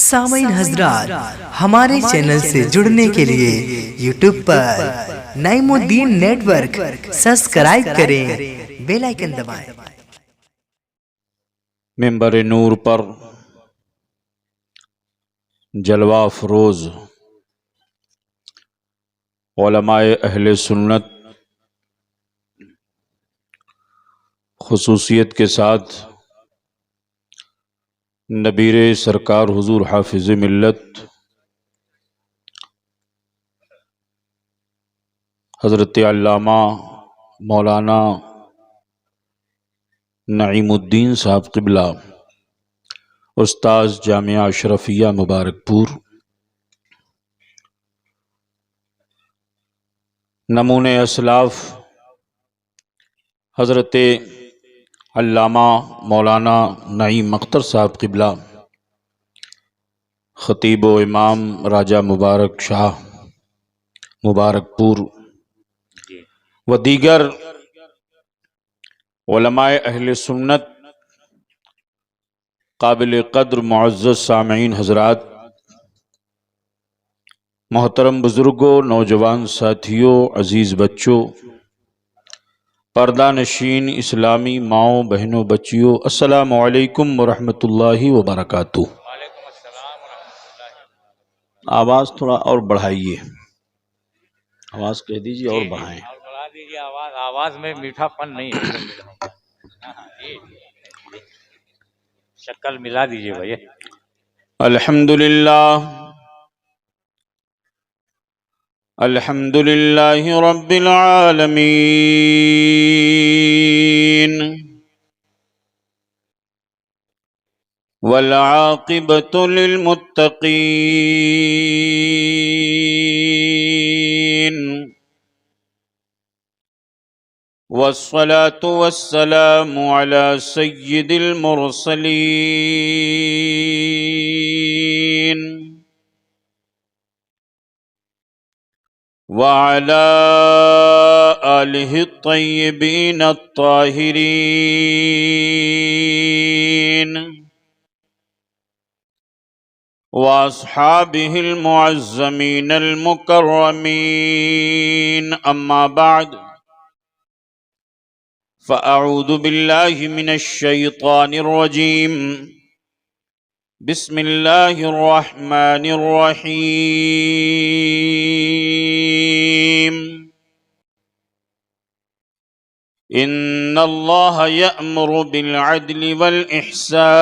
سامعین حضرات، ہمارے چینل سے جڑنے کے لیے یوٹیوب پر نعیم الدین نیٹ ورک سبسکرائب کریں، بیل آئیکن دبائیں۔ منبر نور پر جلوہ افروز علماء اہل سنت خصوصیت کے ساتھ نبیر سرکار حضور حافظ ملت حضرت علامہ مولانا نعیم الدین صاحب قبلہ استاذ جامعہ اشرفیہ مبارک پور، نمونِ اسلاف حضرت علامہ مولانا نعیم اختر صاحب قبلہ خطیب و امام راجہ مبارک شاہ مبارک پور و دیگر علماء اہل سنت، قابل قدر معزز سامعین حضرات، محترم بزرگوں، نوجوان ساتھیوں، عزیز بچوں، پردہ نشین اسلامی ماؤں بہنوں بچیوں، السلام علیکم ورحمۃ اللہ وبرکاتہ۔ آواز تھوڑا اور بڑھائیے، آواز کہہ دیجیے اور بڑھائیں۔ اور بڑھا دیجیے آواز میں میٹھا پن نہیں ہے۔ شکل ملا دیجیے بھائی۔ الحمد للہ رب العالمین، والعاقبۃ للمتقین، والصلاة والسلام علی سید المرسلین، وعلى آلہ الطیبین الطاہرین، واصحابہ المعظمین المکرمین، اما بعد فاعوذ باللہ من الشیطان الرجیم، بسم اللہ الرحمن الرحیم، ان اللہ یأمر بالعدل والإحسان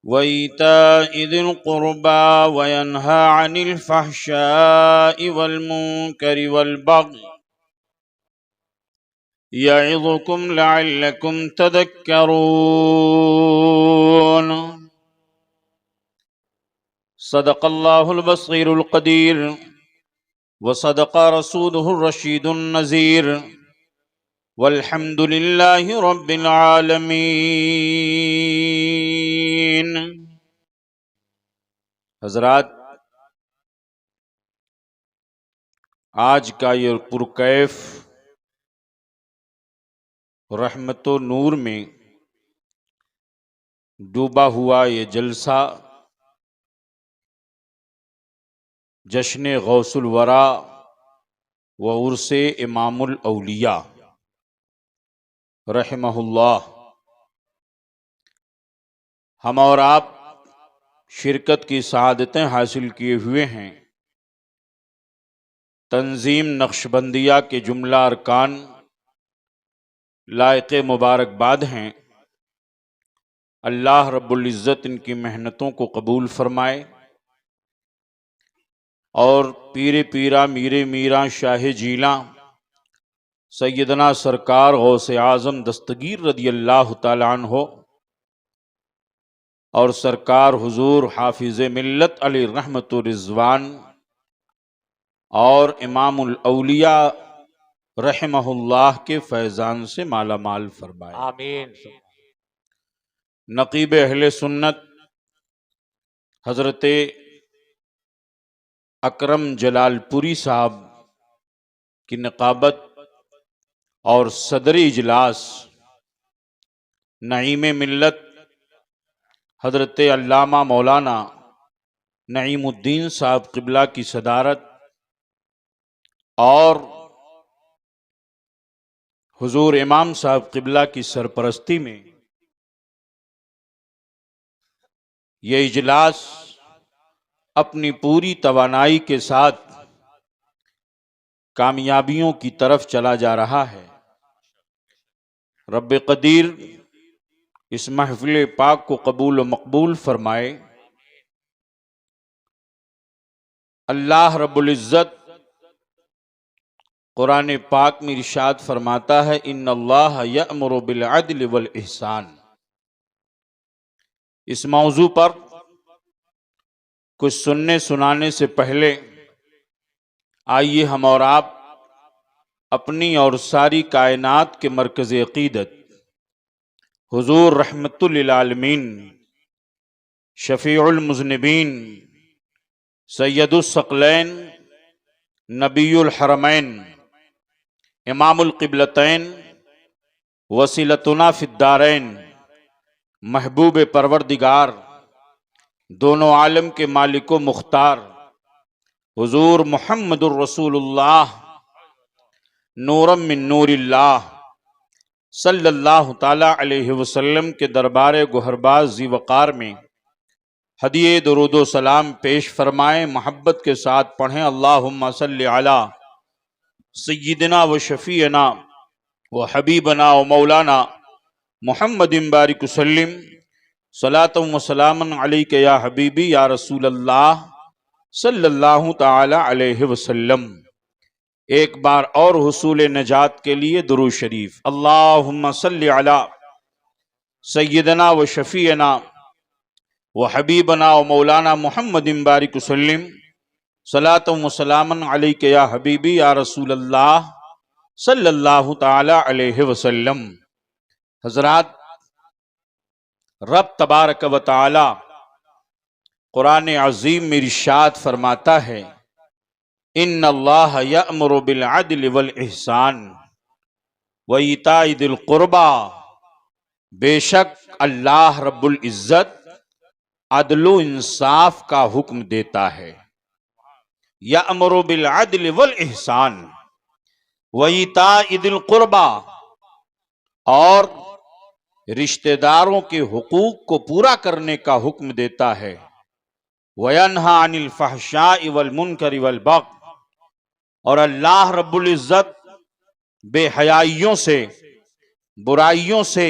وإیتاء ذی القربى وینہی عن الفحشاء والمنکر والبغی یعظکم لعلکم تذکرون۔ صدق اللہ البصیر القدیر، وصدق رسولہ الرشید النذیر، والحمد للہ رب العالمین۔ حضرات، آج کا یہ پرکیف رحمت و نور میں ڈوبا ہوا یہ جلسہ جشن غوث الورا و عرس امام الاولیاء رحمہ اللہ، ہم اور آپ شرکت کی سعادتیں حاصل کیے ہوئے ہیں۔ تنظیم نقشبندیہ کے جملہ ارکان لائق مبارکباد ہیں۔ اللہ رب العزت ان کی محنتوں کو قبول فرمائے، اور پیر پیرا میر میراں شاہ جیلاں سیدنا سرکار غوث اعظم دستگیر رضی اللہ تعالیٰ عنہ اور سرکار حضور حافظ ملت علیہ رحمت و رضوان اور امام الاولیاء رحمہ اللہ کے فیضان سے مالا مال فرمائے، آمین۔ نقیب اہل سنت حضرت اکرم جلال پوری صاحب کی نقابت اور صدر اجلاس نعیم ملت حضرت علامہ مولانا نعیم الدین صاحب قبلہ کی صدارت اور حضور امام صاحب قبلہ کی سرپرستی میں یہ اجلاس اپنی پوری توانائی کے ساتھ کامیابیوں کی طرف چلا جا رہا ہے۔ رب قدیر اس محفل پاک کو قبول و مقبول فرمائے۔ اللہ رب العزت قرآن پاک میں ارشاد فرماتا ہے ان اللہ یأمر بالعدل والاحسان۔ اس موضوع پر کچھ سننے سنانے سے پہلے آئیے ہم اور آپ اپنی اور ساری کائنات کے مرکز عقیدت حضور رحمت للعالمین شفیع المذنبین سید الثقلین نبی الحرمین امام القبلتین وسیلتنا فی الدارین محبوب پروردگار دونوں عالم کے مالک و مختار حضور محمد الرسول اللہ نورم من نور اللہ صلی اللہ تعالی علیہ وسلم کے دربار گہرباز ذی وقار میں ہدیہ درود و سلام پیش فرمائیں، محبت کے ساتھ پڑھیں اللہم صلی علی سیدنا و شفیعنا و حبیبنا و مولانا محمد بارک وسلم صلاۃ و سلاما علیک یا حبیبی یا رسول اللہ صلی اللہ تعالی علیہ وسلم۔ ایک بار اور حصول نجات کے لیے درود شریف اللہم صلی علی سیدنا و شفیعنا و حبیبنا و مولانا محمد بارک وسلم صلاۃ و سلاما علیک یا حبیبی یا رسول اللہ صلی اللہ تعالی علیہ وسلم۔ حضرات، رب تبارک و تعالی قرآن عظیم میں ارشاد فرماتا ہے ان اللہ یأمر بالعدل والاحسان وایتاء ذی القربی، بے شک اللہ رب العزت عدل و انصاف کا حکم دیتا ہے۔ یأمر بالعدل والاحسان وایتاء ذی القربی، اور رشتہ داروں کے حقوق کو پورا کرنے کا حکم دیتا ہے۔ وَيَنْهَى عَنِ الْفَحْشَاءِ وَالْمُنْكَرِ وَالْبَغْيِ، اور اللہ رب العزت بے حیائیوں سے، برائیوں سے،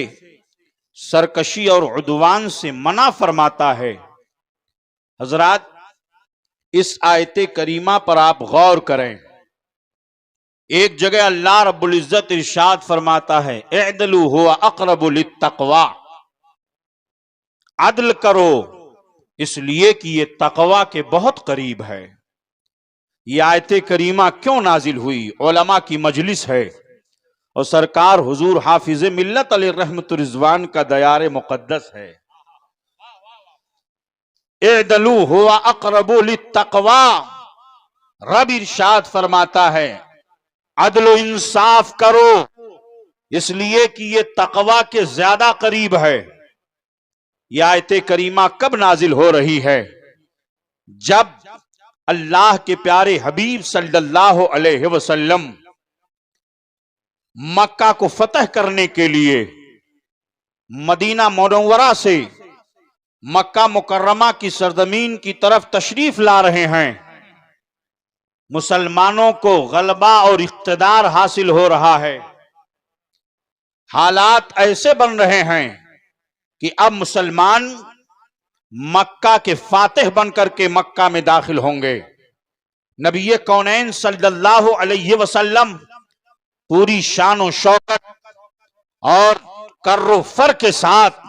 سرکشی اور عدوان سے منع فرماتا ہے۔ حضرات، اس آیت کریمہ پر آپ غور کریں۔ ایک جگہ اللہ رب العزت ارشاد فرماتا ہے اعدلوا هو اقرب للتقوی، عدل کرو اس لیے کہ یہ تقوی کے بہت قریب ہے۔ یہ آیت کریمہ کیوں نازل ہوئی؟ علماء کی مجلس ہے اور سرکار حضور حافظ ملت علیہ رحمت رضوان کا دیار مقدس ہے۔ اعدلوا هو اقرب للتقوی، رب ارشاد فرماتا ہے عدل و انصاف کرو اس لیے کہ یہ تقوی کے زیادہ قریب ہے۔ یہ آیت کریمہ کب نازل ہو رہی ہے؟ جب اللہ کے پیارے حبیب صلی اللہ علیہ وسلم مکہ کو فتح کرنے کے لیے مدینہ منورہ سے مکہ مکرمہ کی سرزمین کی طرف تشریف لا رہے ہیں۔ مسلمانوں کو غلبہ اور اقتدار حاصل ہو رہا ہے۔ حالات ایسے بن رہے ہیں کہ اب مسلمان مکہ کے فاتح بن کر کے مکہ میں داخل ہوں گے۔ نبی کونین صلی اللہ علیہ وسلم پوری شان و شوکت اور کر و فر کے ساتھ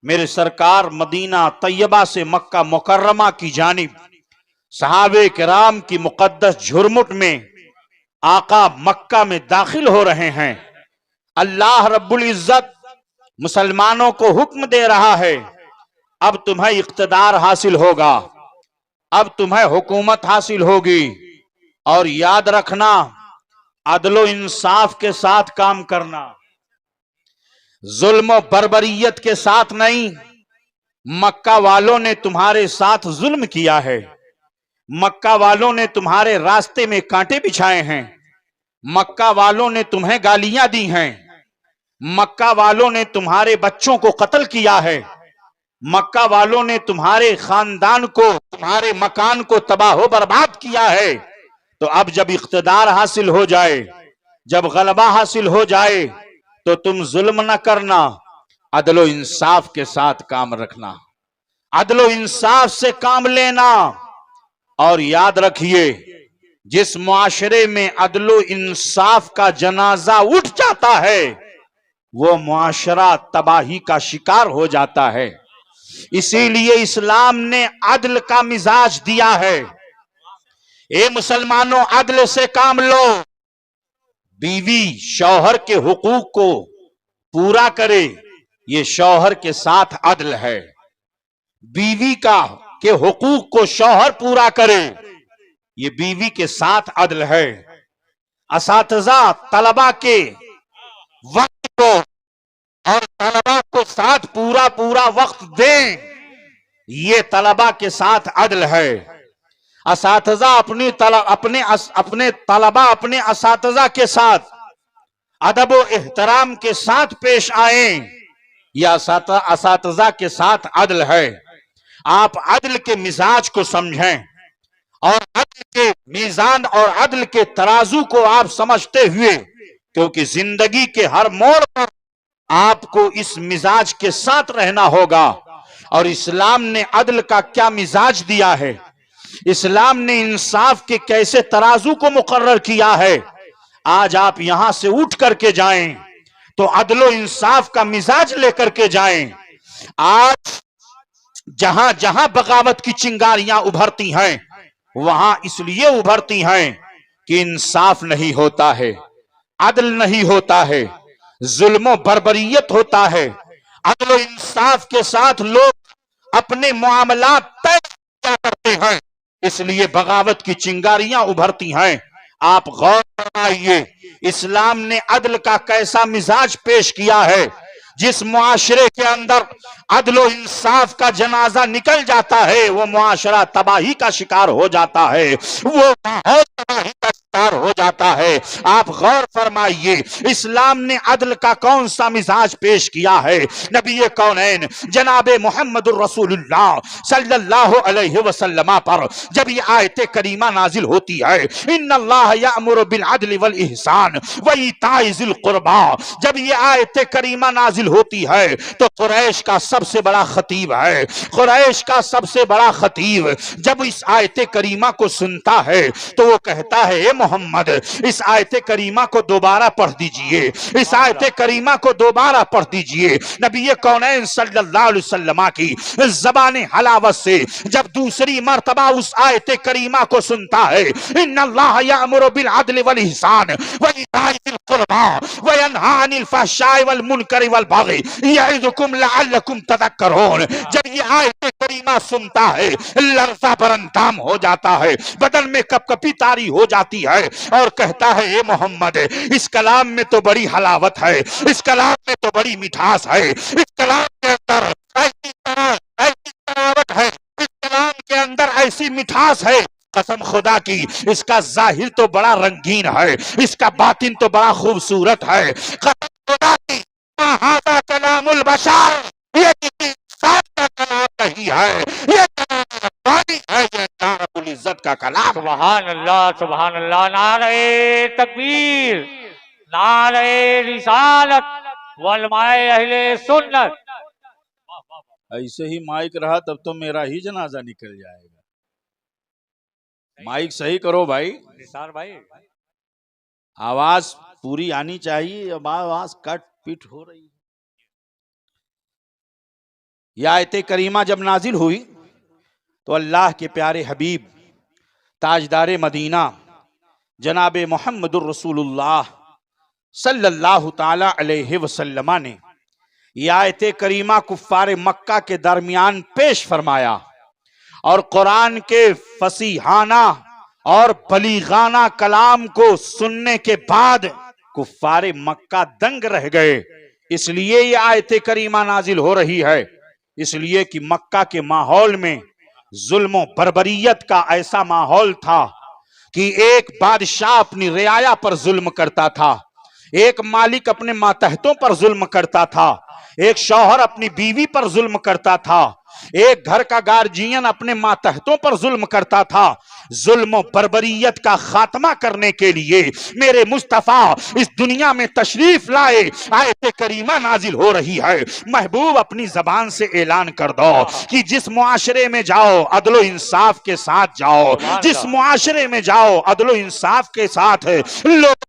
میرے سرکار مدینہ طیبہ سے مکہ مکرمہ کی جانب صحابہ کرام کی مقدس جھرمٹ میں آقا مکہ میں داخل ہو رہے ہیں۔ اللہ رب العزت مسلمانوں کو حکم دے رہا ہے اب تمہیں اقتدار حاصل ہوگا، اب تمہیں حکومت حاصل ہوگی، اور یاد رکھنا عدل و انصاف کے ساتھ کام کرنا۔ ظلم و بربریت کے ساتھ نہیں، مکہ والوں نے تمہارے ساتھ ظلم کیا ہے، مکہ والوں نے تمہارے راستے میں کانٹے بچھائے ہیں، مکہ والوں نے تمہیں گالیاں دی ہیں، مکہ والوں نے تمہارے بچوں کو قتل کیا ہے، مکہ والوں نے تمہارے خاندان کو، تمہارے مکان کو تباہ و برباد کیا ہے۔ تو اب جب اقتدار حاصل ہو جائے، جب غلبہ حاصل ہو جائے، تو تم ظلم نہ کرنا، عدل و انصاف کے ساتھ کام رکھنا، عدل و انصاف سے کام لینا۔ اور یاد رکھیے، جس معاشرے میں عدل و انصاف کا جنازہ اٹھ جاتا ہے، وہ معاشرہ تباہی کا شکار ہو جاتا ہے۔ اسی لیے اسلام نے عدل کا مزاج دیا ہے۔ اے مسلمانوں، عدل سے کام لو۔ بیوی شوہر کے حقوق کو پورا کرے، یہ شوہر کے ساتھ عدل ہے۔ بیوی کے حقوق کو شوہر پورا کرے، یہ بیوی کے ساتھ عدل ہے۔ اساتذہ طلبہ کے وقت کو اور طلبہ کو ساتھ پورا وقت دیں، یہ طلبہ کے ساتھ عدل ہے۔ اساتذہ اپنے طلبہ اپنے اساتذہ کے ساتھ ادب و احترام کے ساتھ پیش آئیں، یہ اساتذہ کے ساتھ عدل ہے۔ آپ عدل کے مزاج کو سمجھیں، اور عدل کے میزان اور عدل کے ترازو کو آپ سمجھتے ہوئے، کیونکہ زندگی کے ہر موڑ پر آپ کو اس مزاج کے ساتھ رہنا ہوگا۔ اور اسلام نے عدل کا کیا مزاج دیا ہے، اسلام نے انصاف کے کیسے ترازو کو مقرر کیا ہے، آج آپ یہاں سے اٹھ کر کے جائیں تو عدل و انصاف کا مزاج لے کر کے جائیں۔ آج جہاں جہاں بغاوت کی چنگاریاں ابھرتی ہیں، وہاں اس لیے ابھرتی ہیں کہ انصاف نہیں ہوتا ہے، عدل نہیں ہوتا ہے، ظلم و بربریت ہوتا ہے۔ عدل و انصاف کے ساتھ لوگ اپنے معاملات طے کیا کرتے ہیں، اس لیے بغاوت کی چنگاریاں ابھرتی ہیں۔ آپ غور فرمائیے، اسلام نے عدل کا کیسا مزاج پیش کیا ہے۔ جس معاشرے کے اندر عدل و انصاف کا جنازہ نکل جاتا ہے، وہ معاشرہ تباہی کا شکار ہو جاتا ہے، وہ ماحول تباہی کا شکار ہو جاتا ہے۔ آپ غور فرمائیے، اسلام نے عدل کا کون سا مزاج پیش کیا ہے۔ نبی کونین جناب محمد الرسول اللہ صلی اللہ علیہ وسلم پر جب یہ آیت کریمہ نازل ہوتی ہے، ان اللہ یأمر بالعدل والاحسان وایتاء ذی القربی، جب یہ آیت کریمہ نازل ہوتی ہے تو قریش کا سب سے بڑا خطیب ہے، قریش کا سب سے بڑا خطیب جب اس آیت کریمہ کو سنتا ہے تو وہ کہتا ہے، اے محمد، اس آیت کریمہ کو دوبارہ پڑھ دیجئے، اس آیت کریمہ کو دوبارہ پڑھ دیجئے۔ نبی کونین صلی اللہ علیہ وسلم کی زبان حلاوت سے جب دوسری مرتبہ اس آیت کریمہ کو سنتا ہے، ان اللہ یأمر بالعدل والاحسان وایتاء ذی القربی وینہی عن الفحشاء والمنکر والبغی یعظکم لعلکم تذکرون، جب یہ آیت کریمہ سنتا ہے لرزہ برندام ہو جاتا ہے، بدن میں کپ کپی طاری ہو جاتی ہے، اور کہتا ہے، اے محمد، اس کلام میں تو بڑی حلاوت ہے، اس کلام میں تو بڑی مٹھاس ہے، اس کلام کے اندر ایسی تراوت ہے، اس کلام کے اندر ایسی مٹھاس ہے، قسم خدا کی اس کا ظاہر تو بڑا رنگین ہے، اس کا باطن تو بڑا خوبصورت ہے، قسم خدا کی ما ھذا کلام البشر، یہ کسی انسان کا کلام نہیں ہے، یہ کلام ربانی ہے، یہ رب العزت کا کلام۔ سبحان اللہ، سبحان اللہ، نعرہ تکبیر، نعرہ رسالت والماء اہل سنت۔ ایسے ہی مائک رہا تب تو میرا ہی جنازہ نکل جائے گا۔ مائک صحیح کرو بھائی، نثار بھائی، آواز پوری آنی چاہیے، اب آواز کٹ پٹ ہو رہی ہے۔ یہ آیت کریمہ جب نازل ہوئی تو اللہ کے پیارے حبیب تاجدار مدینہ جناب محمد الرسول اللہ صلی اللہ تعالی علیہ وسلم نے یہ آیت کریمہ کفار مکہ کے درمیان پیش فرمایا، اور قرآن کے فصیحانہ اور بلیغانہ کلام کو سننے کے بعد کفار مکہ دنگ رہ گئے اس لیے یہ آیت کریمہ نازل ہو رہی ہے، اس لیے کہ مکہ کے ماحول میں ظلم و بربریت کا ایسا ماحول تھا کہ ایک بادشاہ اپنی رعایا پر ظلم کرتا تھا، ایک مالک اپنے ماتحتوں پر ظلم کرتا تھا، ایک شوہر اپنی بیوی پر ظلم کرتا تھا، ایک گھر کا گارجین اپنے ماتحتوں پر ظلم کرتا تھا۔ ظلم و بربریت کا خاتمہ کرنے کے لیے میرے مصطفیٰ اس دنیا میں تشریف لائے، آیت کریمہ نازل ہو رہی ہے۔ محبوب اپنی زبان سے اعلان کر دو کہ جس معاشرے میں جاؤ عدل و انصاف کے ساتھ جاؤ، جس معاشرے میں جاؤ عدل و انصاف کے ساتھ لوگ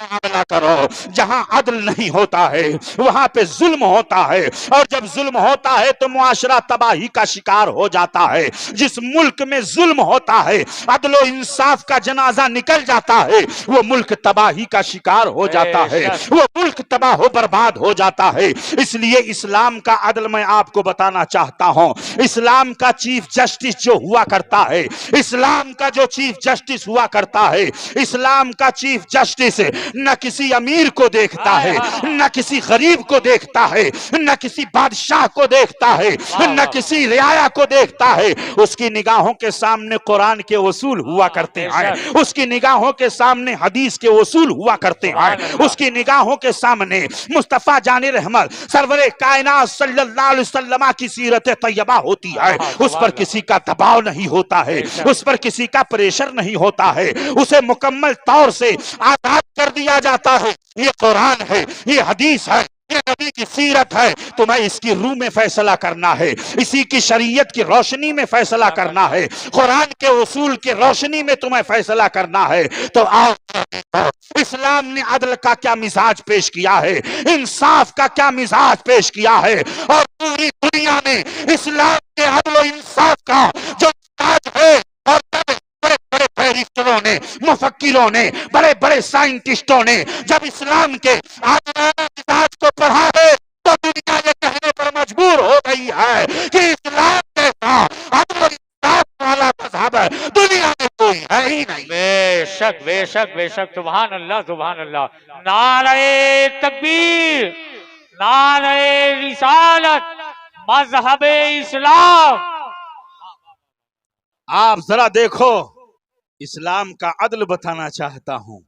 معاملہ کرو۔ جہاں عدل نہیں ہوتا ہے وہاں پہ ظلم ہوتا ہے، اور جب ظلم ہوتا ہے تو معاشرہ تباہی کا شکار ہو جاتا ہے۔ جس ملک میں ظلم ہوتا ہے، عدل و انصاف کا جنازہ نکل جاتا ہے، وہ ملک تباہی کا شکار ہو جاتا ہے، وہ ملک تباہ و برباد ہو جاتا ہے۔ اس لیے اسلام کا عدل میں آپ کو بتانا چاہتا ہوں، اسلام کا چیف جسٹس جو ہوا کرتا ہے، اسلام کا جو چیف جسٹس ہوا کرتا ہے، اسلام کا چیف جسٹس نہ کسی امیر کو دیکھتا ہے، نہ کسی غریب کو دیکھتا ہے، نہ کسی بادشاہ کو دیکھتا ہے، نہ کسی رعایا کو دیکھتا ہے۔ اس کی نگاہوں کے سامنے قرآن کے اصول ہوا کرتے ہیں، اس کی نگاہوں کے سامنے حدیث کے اصول ہوا کرتے ہیں، اس کی نگاہوں کے سامنے مصطفیٰ جان رحمت سرور کائنات صلی اللہ علیہ وسلم کی سیرت طیبہ ہوتی ہے۔ اس پر کسی کا دباؤ نہیں ہوتا ہے، اس پر کسی کا پریشر نہیں ہوتا ہے، اسے مکمل طور سے آزاد کر دیا جاتا ہے۔ یہ قرآن ہے، یہ حدیث ہے، یہ نبی کی سیرت ہے، تمہیں اس کی روح میں فیصلہ کرنا ہے، اسی کی شریعت کی روشنی میں فیصلہ کرنا ہے، قرآن کے اصول کی روشنی میں تمہیں فیصلہ کرنا ہے۔ تو آؤ، اسلام نے عدل کا کیا مزاج پیش کیا ہے، انصاف کا کیا مزاج پیش کیا ہے، اور پوری دنیا میں اسلام کے عدل و انصاف کا جو مزاج ہے، اور بڑے بڑے بیرسٹروں نے، مفکروں نے، بڑے بڑے سائنٹسٹوں نے جب اسلام کے عادلانہ مزاج کو پڑھا ہے تو دنیا یہ کہنے پر مجبور ہو گئی ہے کہ اسلام جیسا عدل و انصاف والا مذہب دنیا میں کوئی ہے ہی نہیں۔ بے شک بے شک بے شک، سبحان اللہ سبحان اللہ، نعرہ تکبیر، نعرہ رسالت، مذہب اسلام۔ آپ ذرا دیکھو، اسلام کا عدل بتانا چاہتا ہوں۔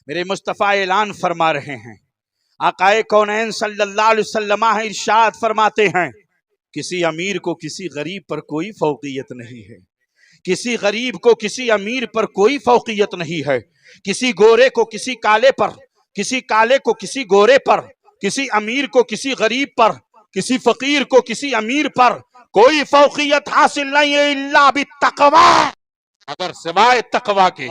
میرے مصطفیٰ اعلان فرما رہے ہیں، آقائے کونین صلی اللہ علیہ وسلم ارشاد فرماتے ہیں، کسی امیر کو کسی غریب پر کوئی فوقیت نہیں ہے، کسی غریب کو کسی امیر پر کوئی فوقیت نہیں ہے، کسی گورے کو کسی کالے پر، کسی کالے کو کسی گورے پر، کسی امیر کو کسی غریب پر، کسی فقیر کو کسی امیر پر کوئی فوقیت حاصل نہیں ہے الا بالتقوی، اگر سوائے تقوی کے۔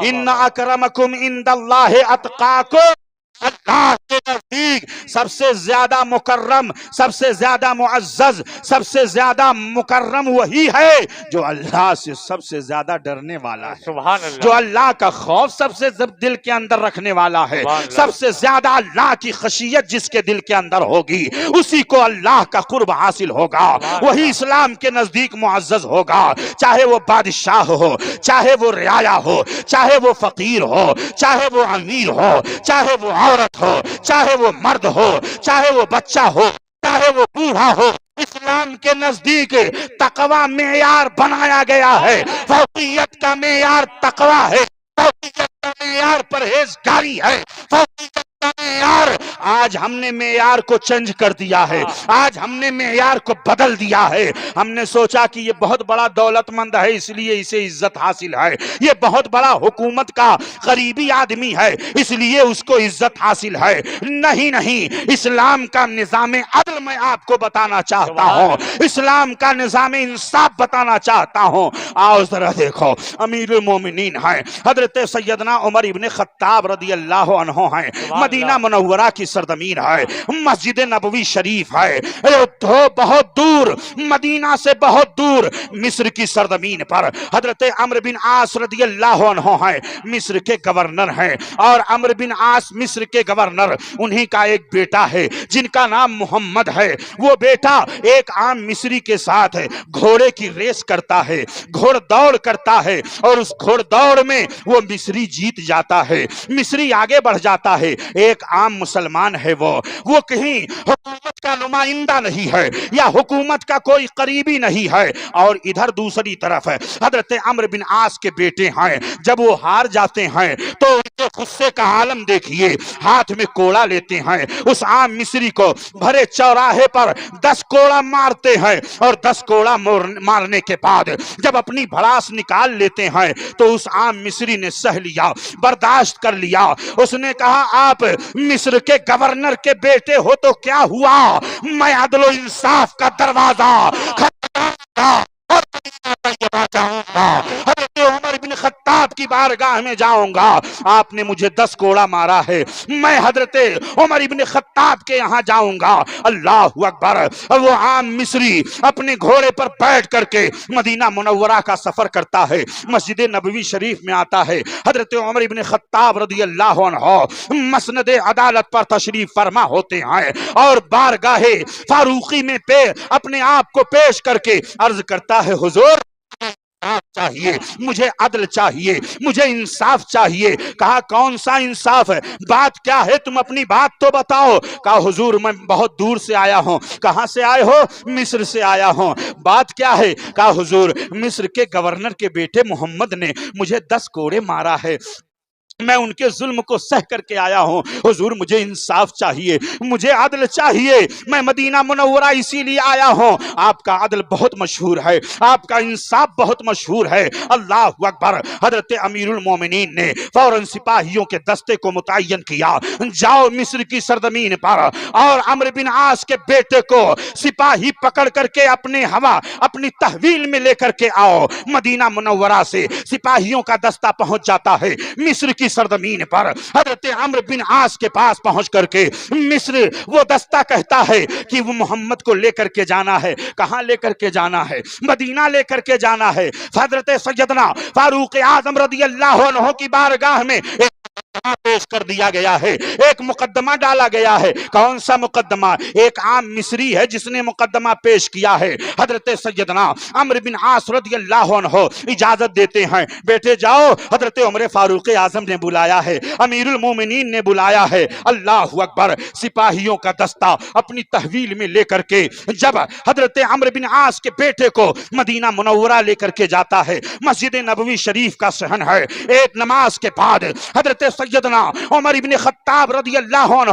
ان اکرمکم عند اللہ اتقاکم، اللہ کے نزدیک سب سے زیادہ مکرم، سب سے زیادہ معزز، سب سے زیادہ مکرم وہی ہے جو اللہ سے سب سے زیادہ ڈرنے والا ہے، سبحان اللہ، جو اللہ کا خوف سب سے دل کے اندر رکھنے والا ہے۔ سب سے زیادہ اللہ کی خشیت جس کے دل کے اندر ہوگی اسی کو اللہ کا قرب حاصل ہوگا، وہی اسلام کے نزدیک معزز ہوگا، چاہے وہ بادشاہ ہو، چاہے وہ رعایا ہو، چاہے وہ فقیر ہو، چاہے وہ امیر ہو، چاہے وہ عورت ہو، چاہے وہ مرد ہو، چاہے وہ بچہ ہو، چاہے وہ بوڑھا ہو۔ اسلام کے نزدیک تقوی معیار بنایا گیا ہے، فوقیت کا معیار تقوی ہے، فوقیت کا معیار پرہیزگاری ہے، فوقیت کا معیار۔ آج ہم نے معیار کو چینج کر دیا ہے، آج ہم نے معیار کو بدل دیا ہے۔ ہم نے سوچا کہ یہ بہت بڑا دولت مند ہے اس لیے اسے عزت حاصل ہے، یہ بہت بڑا حکومت کا قریبی آدمی ہے اس لیے اس کو عزت حاصل ہے۔ نہیں نہیں، اسلام کا نظام عدل میں آپ کو بتانا چاہتا ہوں، اسلام کا نظام انصاف بتانا چاہتا ہوں۔ آؤ ذرا دیکھو، امیر المومنین ہیں حضرت سیدنا عمر ابن خطاب رضی اللہ عنہ ہیں، مدینہ منورہ کی سرزمین ہے، مسجد نبوی شریف ہے، بہت دور، مدینہ سے بہت دور مصر کی سرزمین پر حضرت عمرو بن عاص رضی اللہ عنہ ہیں، مصر کے گورنر ہیں، اور عمرو بن عاص مصر کے گورنر، انہی کا ایک بیٹا ہے جن کا نام محمد ہے۔ وہ بیٹا ایک عام مصری کے ساتھ گھوڑے کی ریس کرتا ہے، گھوڑ دوڑ کرتا ہے، اور اس گھوڑ دوڑ میں وہ مصری جیت جاتا ہے، مصری آگے بڑھ جاتا ہے۔ ایک عام مسلمان ہے، وہ کہیں حکومت کا نمائندہ نہیں ہے یا حکومت کا کوئی قریبی نہیں ہے، اور ادھر دوسری طرف حضرت عمرو بن عاص کے بیٹے ہیں، جب وہ ہار جاتے ہیں تو ان کے غصے کا عالم دیکھیے، ہاتھ میں کوڑا لیتے ہیں، اس عام مصری کو بھرے چوراہے پر 10 کوڑا مارتے ہیں، اور 10 کوڑا مارنے کے بعد جب اپنی بھڑاس نکال لیتے ہیں تو اس عام مصری نے سہ لیا، برداشت کر لیا۔ اس نے کہا آپ مصر کے گورنر کے بیٹے ہو تو کیا ہوا، میں عدل و انصاف کا دروازہ کھٹکھٹاؤں گا اور طیبہ جاؤں گا، حضرت عمر بن خطاب کی بارگاہ میں جاؤں گا، آپ نے مجھے 10 کوڑا مارا ہے، میں حضرت عمر بن خطاب کے یہاں جاؤں گا۔ اللہ اکبر۔ وہ عام مصری اپنے گھوڑے پر بیٹھ کر کے مدینہ منورہ کا سفر کرتا ہے، مسجد نبوی شریف میں آتا ہے، حضرت عمر بن خطاب رضی اللہ عنہ مسند عدالت پر تشریف فرما ہوتے ہیں، اور بارگاہ فاروقی میں اپنے آپ کو پیش کر کے عرض کرتا ہے حضور چاہیے، مجھے عدل چاہیے، مجھے انصاف چاہیے۔ کہا کون سا انصاف ہے، بات کیا ہے، تم اپنی بات تو بتاؤ۔ کہا حضور میں بہت دور سے آیا ہوں۔ کہاں سے آئے ہو؟ مصر سے آیا ہوں۔ بات کیا ہے؟ کہا حضور مصر کے گورنر کے بیٹے محمد نے مجھے 10 کوڑے مارا ہے، میں ان کے ظلم کو سہ کر کے آیا ہوں، حضور مجھے انصاف چاہیے، مجھے عدل چاہیے، میں مدینہ منورہ اسی لیے آیا ہوں، آپ کا عدل بہت مشہور ہے، آپ کا انصاف بہت مشہور ہے۔ اللہ اکبر۔ حضرت امیر المومنین نے فوراً سپاہیوں کے دستے کو متعین کیا، جاؤ مصر کی سرزمین پر اور عمرو بن عاص کے بیٹے کو سپاہی پکڑ کر کے اپنی تحویل میں لے کر کے آؤ۔ مدینہ منورہ سے سپاہیوں کا دستہ پہنچ جاتا ہے مصر کی سرزمین پر، حضرت عمرو بن عاص کے پاس پہنچ کر کے مصر وہ دستہ کہتا ہے کہ وہ محمد کو لے کر کے جانا ہے۔ کہاں لے کر کے جانا ہے؟ مدینہ لے کر کے جانا ہے۔ حضرت سیدنا فاروق اعظم رضی اللہ عنہ کی بارگاہ میں ایک مقدمہ پیش کر دیا گیا ہے، ایک مقدمہ ڈالا گیا ہے۔ کون سا مقدمہ؟ ایک عام مصری ہے جس نے مقدمہ پیش کیا ہے۔ حضرت سیدنا عمرو بن عاص رضی اللہ عنہ اجازت دیتے ہیں، بیٹے جاؤ، حضرت عمر فاروق اعظم نے بلایا ہے، امیر المومنین نے بلایا ہے۔ اللہ اکبر۔ سپاہیوں کا دستہ اپنی تحویل میں لے کر کے جب حضرت عمرو بن عاص کے بیٹے کو مدینہ منورہ لے کر کے جاتا ہے، مسجد نبوی شریف کا صحن ہے، ایک نماز کے بعد حضرت سیدنا عمر بن خطاب رضی اللہ عنہ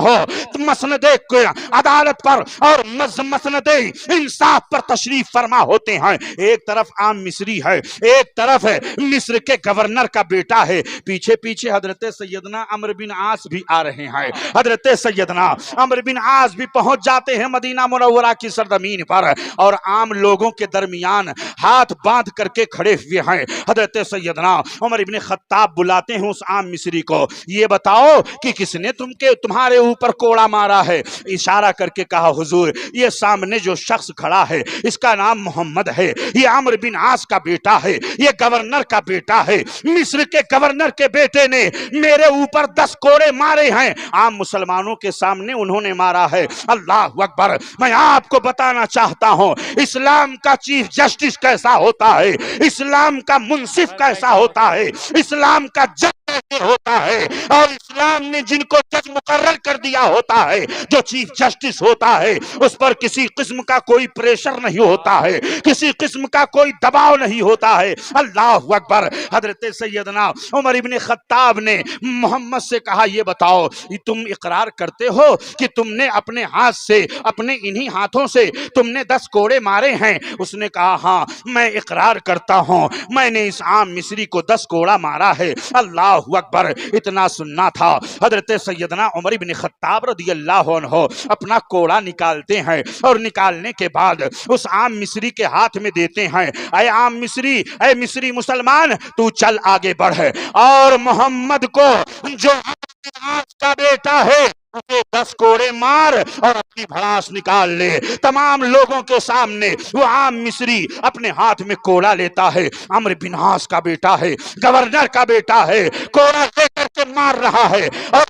مسند عدالت پر اور مسند انصاف پر تشریف فرما ہوتے ہیں۔ ایک طرف عام مصری ہے، ایک طرف مصر کے گورنر کا بیٹا ہے، پیچھے پیچھے حضرت سیدنا عمرو بن عاص بھی آ رہے ہیں۔ حضرت سیدنا عمرو بن عاص بھی پہنچ جاتے ہیں مدینہ منورہ کی سرزمین پر، اور عام لوگوں کے درمیان ہاتھ باندھ کر کے کھڑے ہوئے ہیں۔ حضرت سیدنا عمر بن خطاب بلاتے ہیں اس عام مصری کو، یہ بتاؤ کہ کس نے تمہارے اوپر کوڑا مارا ہے؟ اشارہ کر کے کہا حضور یہ سامنے جو شخص کھڑا ہے اس کا نام محمد ہے، یہ عمرو بن عاص کا بیٹا ہے، یہ گورنر کا بیٹا ہے، مصر کے گورنر کے بیٹے نے میرے اوپر 10 کوڑے مارے ہیں، عام مسلمانوں کے سامنے انہوں نے مارا ہے۔ اللہ اکبر۔ میں آپ کو بتانا چاہتا ہوں اسلام کا چیف جسٹس کیسا ہوتا ہے، اسلام کا منصف کیسا ہوتا ہے، اسلام کا جج ہوتا ہے، اور اسلام نے جن کو جج مقرر کر دیا ہوتا ہے، جو چیف جسٹس ہوتا ہے، اس پر کسی قسم کا کوئی پریشر نہیں ہوتا ہے، کسی قسم کا کوئی دباؤ نہیں ہوتا ہے۔ اللہ اکبر۔ حضرت سیدنا عمر بن خطاب نے محمد سے کہا یہ بتاؤ تم اقرار کرتے ہو کہ تم نے اپنے ہاتھ سے، اپنے انہی ہاتھوں سے تم نے 10 کوڑے مارے ہیں؟ اس نے کہا ہاں میں اقرار کرتا ہوں، میں نے اس عام مصری کو 10 کوڑا مارا ہے۔ اللہ اکبر۔ اتنا سننا تھا، حضرت سیدنا عمر بن خطاب رضی اللہ عنہ اپنا کوڑا نکالتے ہیں، اور نکالنے کے بعد اس عام مصری کے ہاتھ میں دیتے ہیں، اے عام مصری، اے مصری مسلمان، تو چل آگے بڑھ، اور محمد کو جو عاص کا بیٹا ہے اسے 10 کوڑے مار اور اپنی بھڑاس نکال لے۔ تمام لوگوں کے سامنے وہ عام مصری اپنے ہاتھ میں کوڑا لیتا ہے، عمرو بن عاص کا بیٹا ہے، گورنر کا بیٹا ہے، کوڑا لے کر کے مار رہا ہے، اور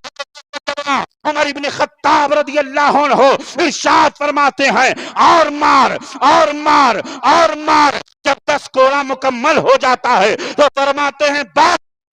عمر بن خطاب رضی اللہ عنہ ارشاد فرماتے ہیں اور مار اور مار اور مار۔ جب 10 کوڑا مکمل ہو جاتا ہے تو فرماتے ہیں بس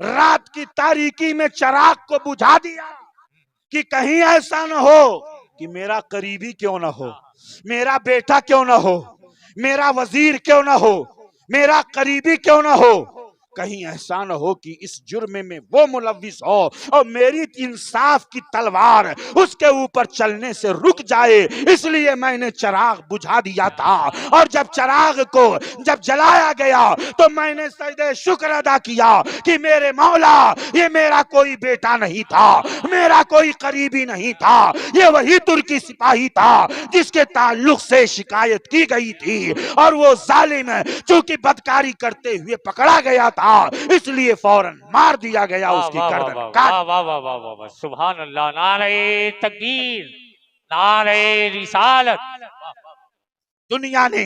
رات کی تاریکی میں چراغ کو بجھا دیا کہ کہیں ایسا نہ ہو کہ میرا قریبی کیوں نہ ہو، میرا بیٹا کیوں نہ ہو، میرا وزیر کیوں نہ ہو، میرا قریبی کیوں نہ ہو، کہیں ایسا نہ ہو کہ اس جرم میں وہ ملوث ہو اور میری انصاف کی تلوار اس کے اوپر چلنے سے رک جائے، اس لیے میں نے چراغ بجھا دیا تھا۔ اور جب چراغ کو جب جلایا گیا تو میں نے سجدہ شکر ادا کیا کہ میرے مولا یہ میرا کوئی بیٹا نہیں تھا، میرا کوئی قریبی نہیں تھا، یہ وہی ترکی سپاہی تھا جس کے تعلق سے شکایت کی گئی تھی، اور وہ ظالم چونکہ بدکاری کرتے ہوئے پکڑا گیا تھا اس لیے فوراً مار دیا گیا، اس کی گردن کاٹ۔ واہ واہ واہ واہ واہ واہ، سبحان اللہ، نعرہ تکبیر، نعرہ رسالت۔ دنیا نے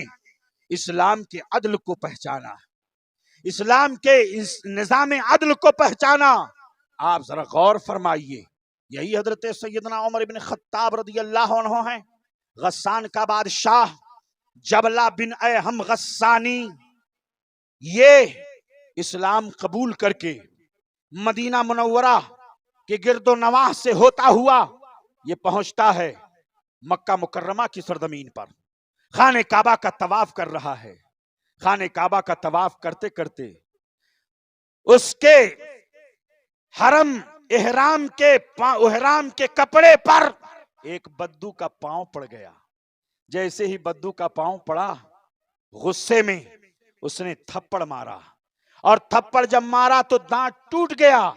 اسلام کے عدل کو پہچانا، اسلام کے اس نظام عدل کو پہچانا۔ آپ ذرا غور فرمائیے، یہی حضرت سیدنا عمر بن خطاب رضی اللہ عنہ ہیں، غسان کا بادشاہ جبلہ بن ایہم غسانی، یہ اسلام قبول کر کے مدینہ منورہ کے گرد و نواح سے ہوتا ہوا یہ پہنچتا ہے مکہ مکرمہ کی سرزمین پر، خانہ کعبہ کا طواف کر رہا ہے۔ خانہ کعبہ کا طواف کرتے کرتے اس کے حرم احرام کے کپڑے پر ایک بدو کا پاؤں پڑ گیا۔ جیسے ہی بدو کا پاؤں پڑا، غصے میں اس نے تھپڑ مارا، اور تھپڑ جب مارا تو دانت ٹوٹ گیا۔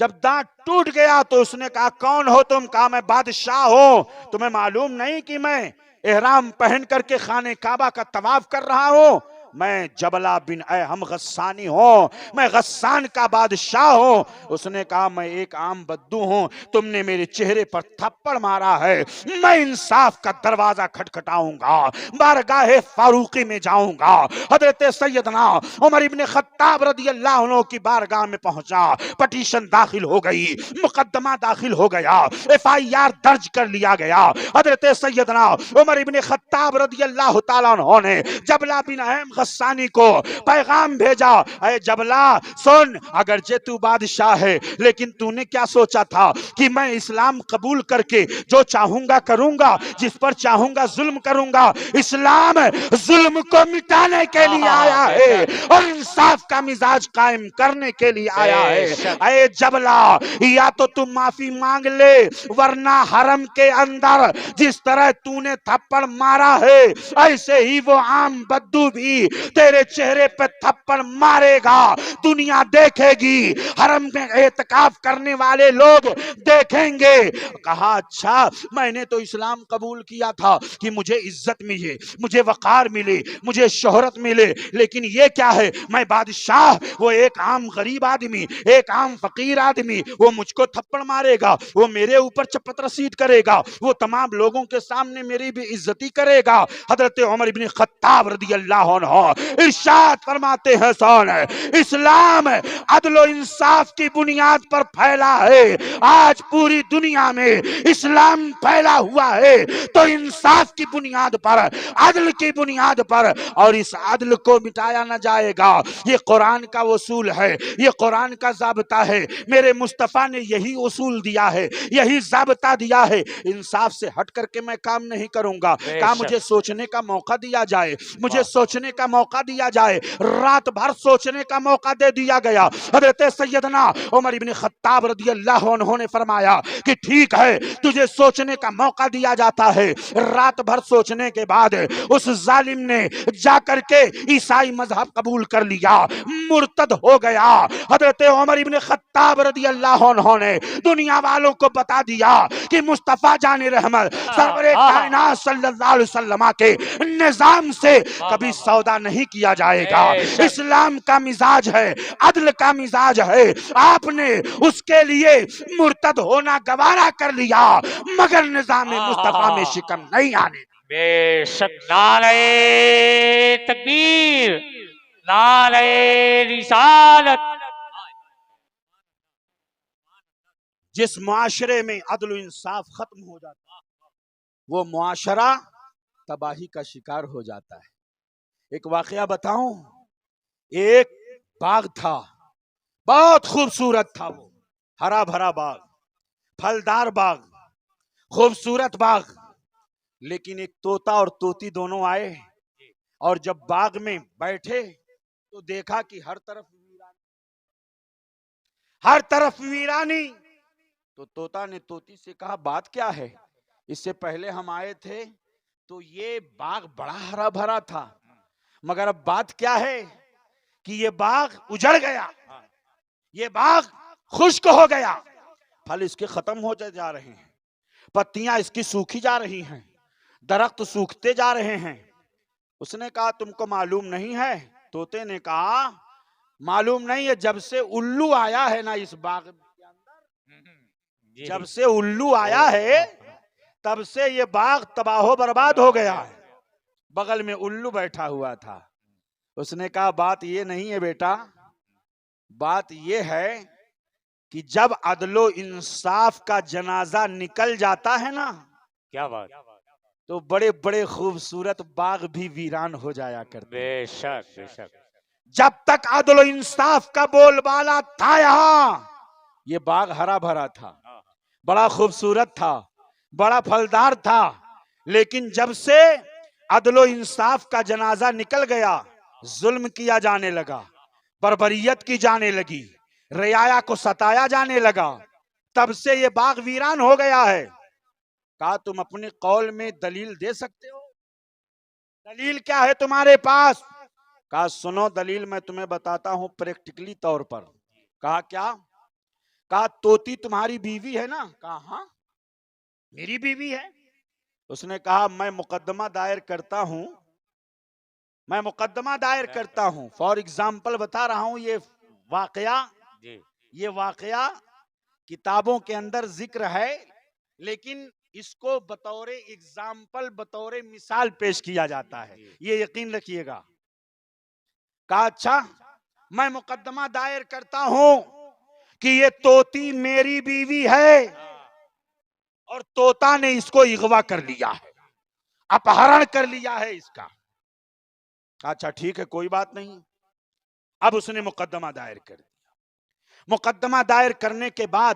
جب دانت ٹوٹ گیا تو اس نے کہا کون ہو تم؟ کہا میں بادشاہ ہوں، تمہیں معلوم نہیں کہ میں احرام پہن کر کے خانہ کعبہ کا طواف کر رہا ہوں؟ میں جبلہ بن ایہم غسانی ہوں، میں غسان کا بادشاہ ہوں۔ اس نے کہا میں ایک عام بدو ہوں، تم نے میرے چہرے پر تھپڑ مارا ہے، میں انصاف کا دروازہ کھٹکھٹاؤں گا، بارگاہ فاروقی میں جاؤں گا۔ حضرت سیدنا عمر بن خطاب رضی اللہ عنہ کی بارگاہ میں پہنچا، پٹیشن داخل ہو گئی، مقدمہ داخل ہو گیا، FIR درج کر لیا گیا۔ حضرت سیدنا عمر بن خطاب رضی اللہ تعالیٰ عنہ نے جبلہ بن ایہم غسانی کو پیغام بھیجا، اے جبلہ سن، اگرچہ تو بادشاہ ہے لیکن تو نے کیا سوچا تھا کہ میں اسلام قبول کر کے جو چاہوں گا کروں گا، جس پر چاہوں گا ظلم کروں گا؟ اسلام ظلم کو مٹانے کے لیے آیا ہے اور انصاف کا مزاج قائم کرنے کے لیے آیا ہے۔ اے جبلہ یا تو تم معافی مانگ لے، ورنہ حرم کے اندر جس طرح تو نے تھپڑ مارا ہے ایسے ہی وہ عام بدو بھی تیرے چہرے پہ تھپڑ مارے گا، دنیا دیکھے گی، حرم میں اعتکاف کرنے والے لوگ دیکھیں گے۔ کہا اچھا، میں نے تو اسلام قبول کیا تھا کہ مجھے عزت ملے، مجھے وقار ملے، مجھے شہرت ملے، لیکن یہ کیا ہے؟ میں بادشاہ، وہ ایک عام غریب آدمی، ایک عام فقیر آدمی، وہ مجھ کو تھپڑ مارے گا، وہ میرے اوپر چپت رسید کرے گا، وہ تمام لوگوں کے سامنے میری بھی عزتی کرے گا۔ حضرت عمر بن خطاب رضی اللہ عنہ ارشاد فرماتے ہیں سن، اسلام عدل و انصاف کی بنیاد پر پھیلا ہے۔ آج پوری دنیا میں اسلام پھیلا ہوا ہے تو انصاف کی بنیاد پر، عدل کی بنیاد پر، اور اس عدل کو مٹایا نہ جائے گا۔ یہ قرآن کا اصول ہے، یہ قرآن کا ضابطہ ہے، میرے مصطفیٰ نے یہی اصول دیا ہے، یہی ضابطہ دیا ہے۔ انصاف سے ہٹ کر کے میں کام نہیں کروں گا۔ کہا مجھے سوچنے کا موقع دیا جائے، مجھے سوچنے کا موقع دیا جائے۔ رات بھر سوچنے کا موقع دے دیا گیا۔ حضرت سیدنا عمر بن خطاب رضی اللہ عنہ نے فرمایا کہ ٹھیک ہے، تجھے سوچنے کا موقع دیا جاتا ہے۔ رات بھر سوچنے کے بعد اس ظالم نے جا کر کے عیسائی مذہب قبول کر لیا، مرتد ہو گیا۔ حضرت عمر بن خطاب رضی اللہ عنہ نے دنیا والوں کو بتا دیا کہ مصطفیٰ جان رحمت سرور کائنات صلی اللہ علیہ وسلم کے نظام سے کبھی سودا نہیں کیا جائے گا۔ اسلام کا مزاج ہے، عدل کا مزاج ہے، آپ نے اس کے لیے مرتد ہونا گوارا کر لیا مگر نظام مصطفیٰ میں شکم نہیں آنے دی۔ بے شک، نعرہ تکبیر، نعرہ رسالت۔ جس معاشرے میں عدل و انصاف ختم ہو جاتا وہ معاشرہ تباہی کا شکار ہو جاتا ہے۔ ایک واقعہ بتاؤں، ایک باغ تھا، بہت خوبصورت تھا وہ، ہرا بھرا باغ، پھلدار باغ، خوبصورت باغ. لیکن ایک طوطا اور طوطی دونوں آئے اور جب باغ میں بیٹھے تو دیکھا کہ ہر طرف ویرانی. تو طوطا نے طوطی سے کہا بات کیا ہے؟ اس سے پہلے ہم آئے تھے تو یہ باغ بڑا ہرا بھرا تھا، مگر اب بات کیا ہے کہ یہ باغ اجڑ گیا، یہ باغ خشک ہو گیا، پھل اس کے ختم ہوتے جا رہے ہیں، پتیاں اس کی سوکھی جا رہی ہیں، درخت سوکھتے جا رہے ہیں. اس نے کہا تم کو معلوم نہیں ہے؟ طوطے نے کہا معلوم نہیں ہے، جب سے الو آیا ہے نا اس باغ کے اندر، جب سے الو آیا ہے تب سے یہ باغ تباہ و برباد ہو گیا ہے. بغل میں الو بیٹھا ہوا تھا. اس نے کہا بات یہ نہیں ہے بیٹا، بات یہ ہے کہ جب عدل و انصاف کا جنازہ نکل جاتا ہے نا کیا بات، تو بڑے بڑے خوبصورت باغ بھی ویران ہو جایا کرتے. بے شک بے شک. جب تک عدل و انصاف کا بول بالا تھا یہاں یہ باغ ہرا بھرا تھا، بڑا خوبصورت تھا، بڑا پھلدار تھا. لیکن جب سے عدل و انصاف کا جنازہ نکل گیا، ظلم کیا جانے لگا، بربریت کی جانے لگی، رعایا کو ستایا جانے لگا، تب سے یہ باغ ویران ہو گیا ہے. کہا تم اپنے قول میں دلیل دے سکتے ہو؟ دلیل کیا ہے تمہارے پاس؟ کہا سنو دلیل میں تمہیں بتاتا ہوں پریکٹیکلی طور پر. کہا کیا؟ کہا طوطی تمہاری بیوی ہے نا؟ کہا ہاں میری بیوی ہے. اس نے کہا میں مقدمہ دائر کرتا ہوں، میں مقدمہ دائر کرتا ہوں. فار ایگزامپل بتا رہا ہوں، یہ واقعہ کتابوں کے اندر ذکر ہے، لیکن اس کو بطور ایگزامپل، بطور مثال پیش کیا جاتا ہے، یہ یقین رکھیے گا. کہا اچھا میں مقدمہ دائر کرتا ہوں کہ یہ طوطی میری بیوی ہے اور طوطا نے اس کو اغوا کر لیا ہے، اپہرن کر لیا ہے اس کا. اچھا ٹھیک ہے کوئی بات نہیں. اب اس نے مقدمہ دائر کر دیا. مقدمہ دائر کرنے کے بعد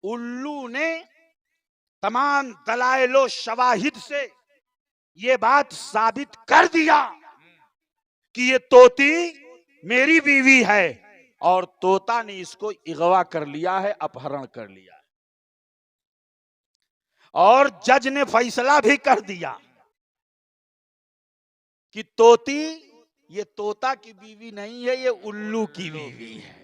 الو نے تمام دلائل و شواہد سے یہ بات ثابت کر دیا کہ یہ طوطی میری بیوی ہے اور طوطا نے اس کو اغوا کر لیا ہے، اپہرن کر لیا ہے. اور جج نے فیصلہ بھی کر دیا کہ طوطی یہ طوطا کی بیوی نہیں ہے، یہ الو کی بیوی ہے.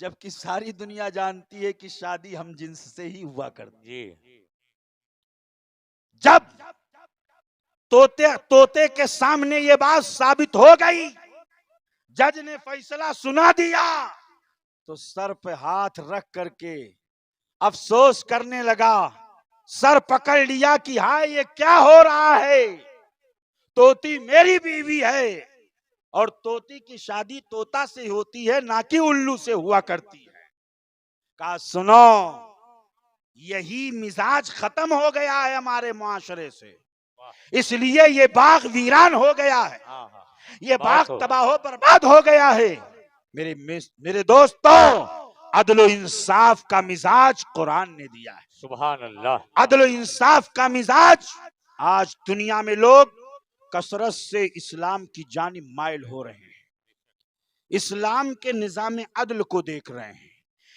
جبکہ ساری دنیا جانتی ہے کہ شادی ہم جنس سے ہی ہوا کرتی. جب طوطے کے سامنے یہ بات ثابت ہو گئی، جج نے فیصلہ سنا دیا تو سر پہ ہاتھ رکھ کر کے افسوس کرنے لگا، سر پکڑ لیا کہ ہاں یہ کیا ہو رہا ہے، طوطی میری بیوی ہے اور طوطی کی شادی طوطا سے ہوتی ہے نہ کہ الو سے ہوا کرتی ہے. کہا سنو یہی مزاج ختم ہو گیا ہے ہمارے معاشرے سے، اس لیے یہ باغ ویران ہو گیا ہے، یہ باغ تباہ و برباد ہو گیا ہے. میرے دوستوں، عدل و انصاف کا مزاج قرآن نے دیا ہے. سبحان اللہ. عدل و انصاف کا مزاج آج دنیا میں لوگ کثرت سے اسلام کی جانب مائل ہو رہے ہیں، اسلام کے نظام عدل کو دیکھ رہے ہیں،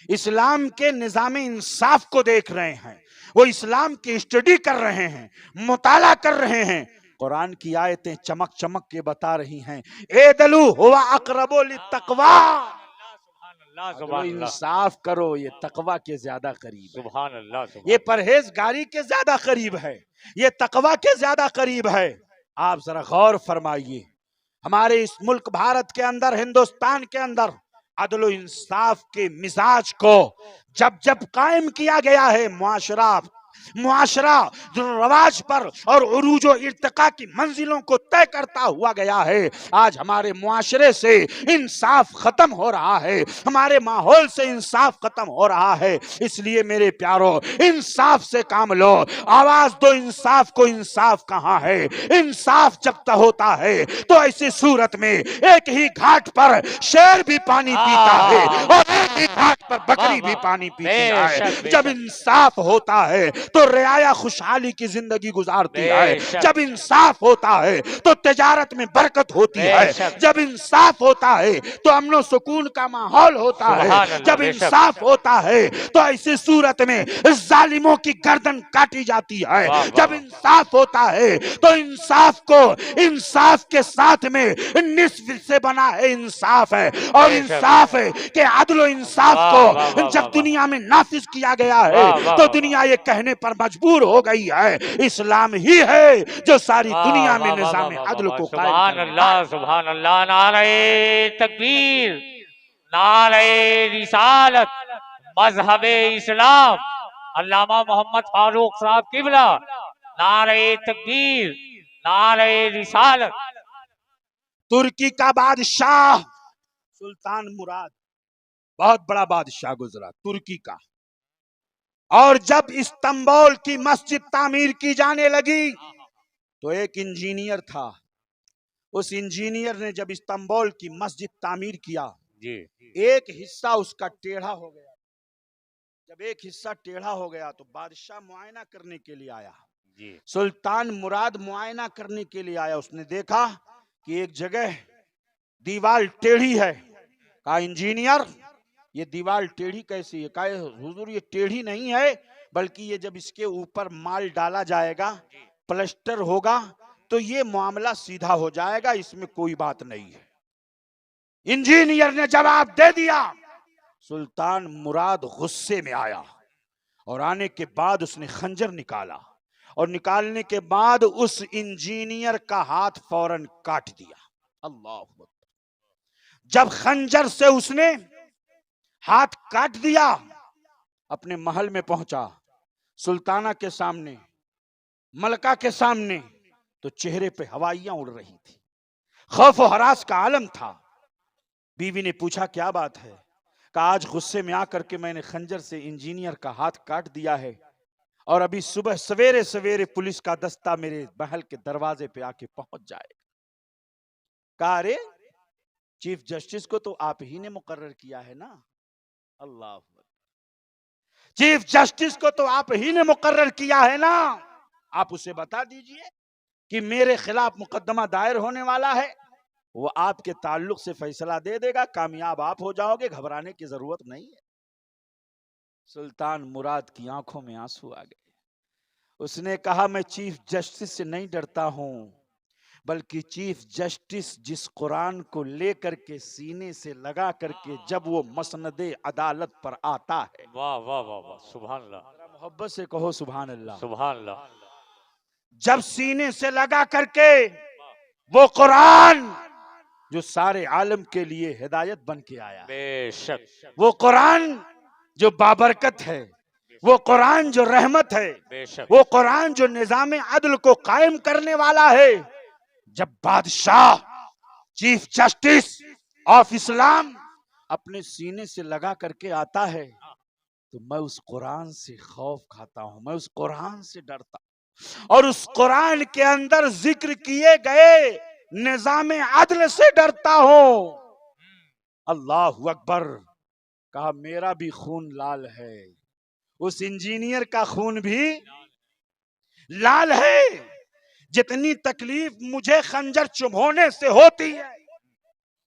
اسلام کے نظام انصاف کو دیکھ رہے ہیں، وہ اسلام کی اسٹڈی کر رہے ہیں، مطالعہ کر رہے ہیں. قرآن کی آیتیں چمک چمک کے بتا رہی ہیں اعدلوا هو اقرب للتقوی، انصاف کرو یہ تقوی کے زیادہ قریب ہے، سبحان اللہ. یہ پرہیزگاری کے زیادہ قریب ہے، یہ تقوی کے زیادہ قریب ہے. آپ ذرا غور فرمائیے، ہمارے اس ملک بھارت کے اندر، ہندوستان کے اندر عدل و انصاف کے مزاج کو جب جب قائم کیا گیا ہے، معاشرہ معاشرہ جو رواج پر اور عروج و ارتقاء کی منزلوں کو طے کرتا ہوا گیا ہے، آج ہمارے معاشرے سے انصاف ختم ہو رہا ہے، ہمارے ماحول سے انصاف ختم ہو رہا ہے۔ اس لیے میرے پیارو، انصاف سے کام لو، آواز دو انصاف کو۔ انصاف کہاں ہے؟ انصاف جب تک ہوتا ہے تو ایسی صورت میں ایک ہی گھاٹ پر شیر بھی پانی پیتا ہے اور ایک ہی گھاٹ پر بکری بھی پانی پیتی ہے۔ جب انصاف ہوتا ہے تو رعایا خوشحالی کی زندگی گزارتی ہے، جب انصاف ہوتا ہے تو تجارت میں برکت ہوتی ہے، جب انصاف ہوتا ہے تو امن و سکون کا ماحول ہوتا ہے، جب انصاف ہوتا ہے تو ایسی صورت میں ظالموں کی گردن کاٹی جاتی ہے، جب انصاف ہوتا ہے تو انصاف کو انصاف کے ساتھ میں نصف سے بنا ہے انصاف ہے، اور انصاف ہے کہ عدل و انصاف کو جب دنیا میں نافذ کیا گیا ہے تو دنیا یہ کہنے پر مجبور ہو گئی ہے اسلام ہی ہے جو ساری دنیا میں نظام عدل کو قائم سبحان کرنے اللہ، سبحان اللہ، نعرہ تکبیر، نعرہ رسالت، مذہب اسلام، علامہ محمد فاروق صاحب قبلہ، نعرہ تکبیر، نعرہ رسالت۔ ترکی کا بادشاہ سلطان مراد بہت بڑا بادشاہ گزرا ترکی کا، اور جب استنبول کی مسجد تعمیر کی جانے لگی تو ایک انجینئر تھا، اس انجینئر نے جب استنبول کی مسجد تعمیر کیا، ایک حصہ اس کا ٹیڑھا ہو گیا۔ جب ایک حصہ ٹیڑھا ہو گیا تو بادشاہ معائنہ کرنے کے لیے آیا، سلطان مراد معائنہ کرنے کے لیے آیا۔ اس نے دیکھا کہ ایک جگہ دیوار ٹیڑھی ہے، کہا انجینئر یہ دیوار ٹیڑھی کیسی ہے؟ کہا حضور یہ ٹیڑھی نہیں ہے، بلکہ یہ جب اس کے اوپر مال ڈالا جائے گا، پلسٹر ہوگا تو یہ معاملہ سیدھا ہو جائے گا، اس میں کوئی بات نہیں ہے۔ انجینئر نے جواب دے دیا۔ سلطان مراد غصے میں آیا، اور آنے کے بعد اس نے خنجر نکالا، اور نکالنے کے بعد اس انجینئر کا ہاتھ فوراً کاٹ دیا۔ اللہ اکبر۔ جب خنجر سے اس نے ہاتھ کاٹ دیا، اپنے محل میں پہنچا، سلطانہ کے سامنے، ملکہ کے سامنے، تو چہرے پہ ہوائیاں اڑ رہی تھی، خوف و ہراس کا عالم تھا۔ بیوی نے پوچھا کیا بات ہے؟ کہا آج غصے میں آ کر کے میں نے خنجر سے انجینئر کا ہاتھ کاٹ دیا ہے، اور ابھی صبح سویرے سویرے پولیس کا دستہ میرے محل کے دروازے پہ آ کے پہنچ جائے گا۔ کہا ارے چیف جسٹس کو تو آپ ہی نے مقرر کیا ہے نا؟ اللہ اکبر۔ چیف جسٹس کو تو آپ ہی نے مقرر کیا ہے نا، آپ اسے بتا دیجئے کہ میرے خلاف مقدمہ دائر ہونے والا ہے، وہ آپ کے تعلق سے فیصلہ دے دے گا، کامیاب آپ ہو جاؤ گے، گھبرانے کی ضرورت نہیں ہے۔ سلطان مراد کی آنکھوں میں آنسو آ گئے۔ اس نے کہا میں چیف جسٹس سے نہیں ڈرتا ہوں، بلکہ چیف جسٹس جس قرآن کو لے کر کے سینے سے لگا کر کے جب وہ مسند عدالت پر آتا ہے، واہ واہ واہ واہ، سبحان اللہ، محبت سے کہو سبحان اللہ، سبحان اللہ، جب سینے سے لگا کر کے وہ قرآن جو سارے عالم کے لیے ہدایت بن کے آیا، بے شک، وہ قرآن جو بابرکت ہے، وہ قرآن جو رحمت ہے، بے شک، وہ قرآن جو نظام عدل کو قائم کرنے والا ہے، جب بادشاہ چیف جسٹس آف اسلام اپنے سینے سے لگا کر کے آتا ہے تو میں اس قرآن سے خوف کھاتا ہوں، میں اس قرآن سے ڈرتا ہوں، اور اس قرآن کے اندر ذکر کیے گئے نظام عدل سے ڈرتا ہوں۔ اللہ اکبر۔ کہا میرا بھی خون لال ہے، اس انجینئر کا خون بھی لال ہے، جتنی تکلیف مجھے خنجر چبھونے سے ہوتی ہے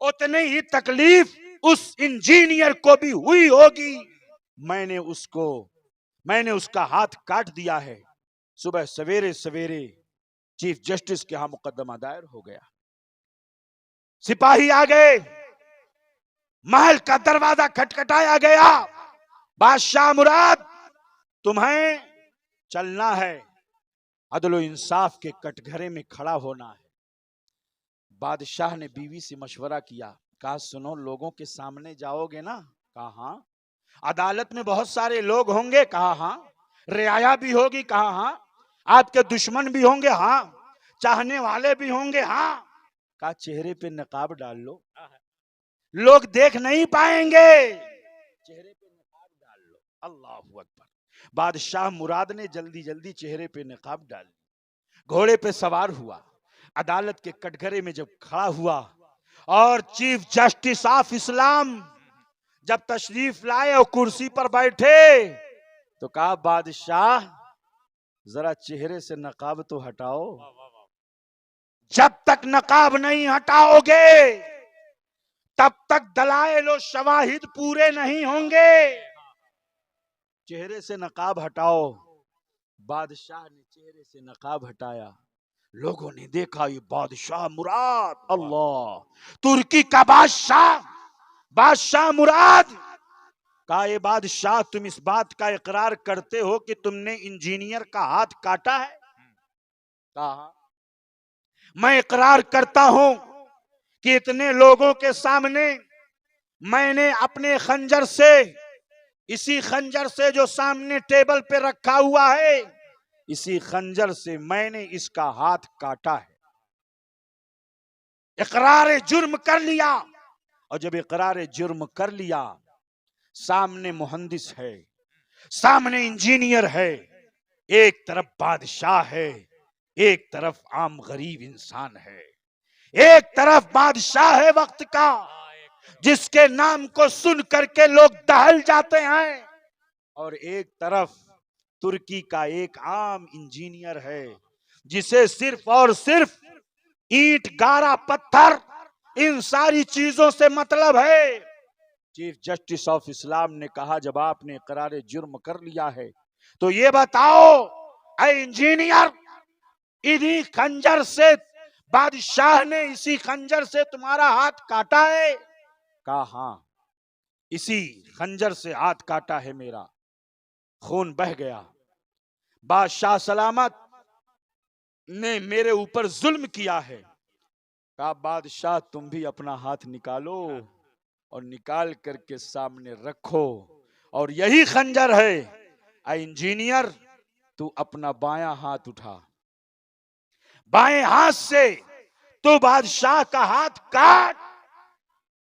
اتنی ہی تکلیف اس انجینئر کو بھی ہوئی ہوگی۔ میں نے اس کا ہاتھ کاٹ دیا ہے۔ صبح سویرے سویرے چیف جسٹس کے ہاں مقدمہ دائر ہو گیا، سپاہی آ گئے، محل کا دروازہ کھٹکھٹایا گیا، بادشاہ مراد تمہیں چلنا ہے، عدل و انصاف کے کٹگھرے میں کھڑا ہونا ہے۔ بادشاہ نے بیوی سے مشورہ کیا، کہا سنو لوگوں کے سامنے جاؤ گے نا؟ کہا ہاں۔ عدالت میں بہت سارے لوگ ہوں گے؟ کہا ہاں۔ رعایا بھی ہوگی، کہا ہاں. آپ کے دشمن بھی ہوں گے، ہاں. چاہنے والے بھی ہوں گے، ہاں. کہا چہرے پہ نقاب ڈال لو، لوگ دیکھ نہیں پائیں گے، چہرے پہ نقاب ڈال لو. اللہ اکبر. بادشاہ مراد نے جلدی جلدی چہرے پہ نقاب ڈال لی، گھوڑے پہ سوار ہوا، عدالت کے کٹگرے میں جب کھڑا ہوا اور چیف جسٹس آف اسلام جب تشریف لائے اور کرسی پر بیٹھے تو کہا بادشاہ ذرا چہرے سے نقاب تو ہٹاؤ. جب تک نقاب نہیں ہٹاؤ گے تب تک دلائل و شواہد پورے نہیں ہوں گے. چہرے سے نقاب ہٹاؤ. بادشاہ نے چہرے سے نقاب ہٹایا. لوگوں نے دیکھا یہ بادشاہ مراد، اللہ، ترکی کا بادشاہ، بادشاہ مراد. کہا یہ بادشاہ تم اس بات کا اقرار کرتے ہو کہ تم نے انجینئر کا ہاتھ کاٹا ہے؟ کہا میں اقرار کرتا ہوں کہ اتنے لوگوں کے سامنے میں نے اپنے خنجر سے، اسی خنجر سے جو سامنے ٹیبل پہ رکھا ہوا ہے، اسی خنجر سے میں نے اس کا ہاتھ کاٹا ہے. اقرار جرم کر لیا. اور جب اقرار جرم کر لیا، سامنے مہندس ہے، سامنے انجینئر ہے، ایک طرف بادشاہ ہے، ایک طرف عام غریب انسان ہے. ایک طرف بادشاہ ہے وقت کا جس کے نام کو سن کر کے لوگ دہل جاتے ہیں، اور ایک طرف ترکی کا ایک عام انجینئر ہے جسے صرف اور صرف اینٹ گارا پتھر ان ساری چیزوں سے مطلب ہے. چیف جسٹس آف اسلام نے کہا جب آپ نے اقرار جرم کر لیا ہے تو یہ بتاؤ اے انجینئر، انہی خنجر سے بادشاہ نے اسی خنجر سے تمہارا ہاتھ کاٹا ہے؟ کہا ہاں اسی خنجر سے ہاتھ کاٹا ہے میرا. خون بہ گیا. بادشاہ سلامت نے میرے اوپر ظلم کیا ہے. کہا بادشاہ تم بھی اپنا ہاتھ نکالو اور نکال کر کے سامنے رکھو، اور یہی خنجر ہے. اے انجینئر تو اپنا بایاں ہاتھ اٹھا، بائیں ہاتھ سے تو بادشاہ کا ہاتھ کاٹ.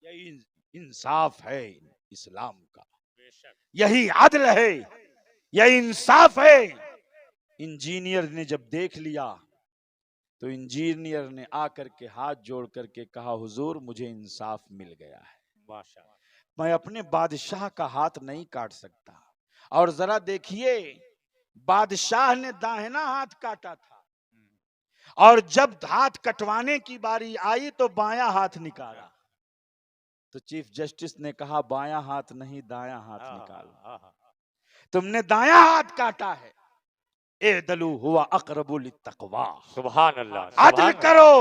یہی انصاف ہے اسلام کا، یہی عدل ہے، یہی انصاف ہے. انجینئر نے جب دیکھ لیا تو انجینئر نے آ کر کے ہاتھ جوڑ کر کے کہا حضور مجھے انصاف مل گیا ہے، میں اپنے بادشاہ کا ہاتھ نہیں کاٹ سکتا. اور ذرا دیکھیے بادشاہ نے داہنا ہاتھ کاٹا تھا، اور جب ہاتھ کٹوانے کی باری آئی تو بایاں ہاتھ نکالا. تو چیف جسٹس نے کہا بایاں ہاتھ نہیں دایاں ہاتھ نکالو، تم نے دایاں ہاتھ کاٹا ہے. اعدلوا ہوا اقرب للتقوی، سبحان اللہ، عدل کرو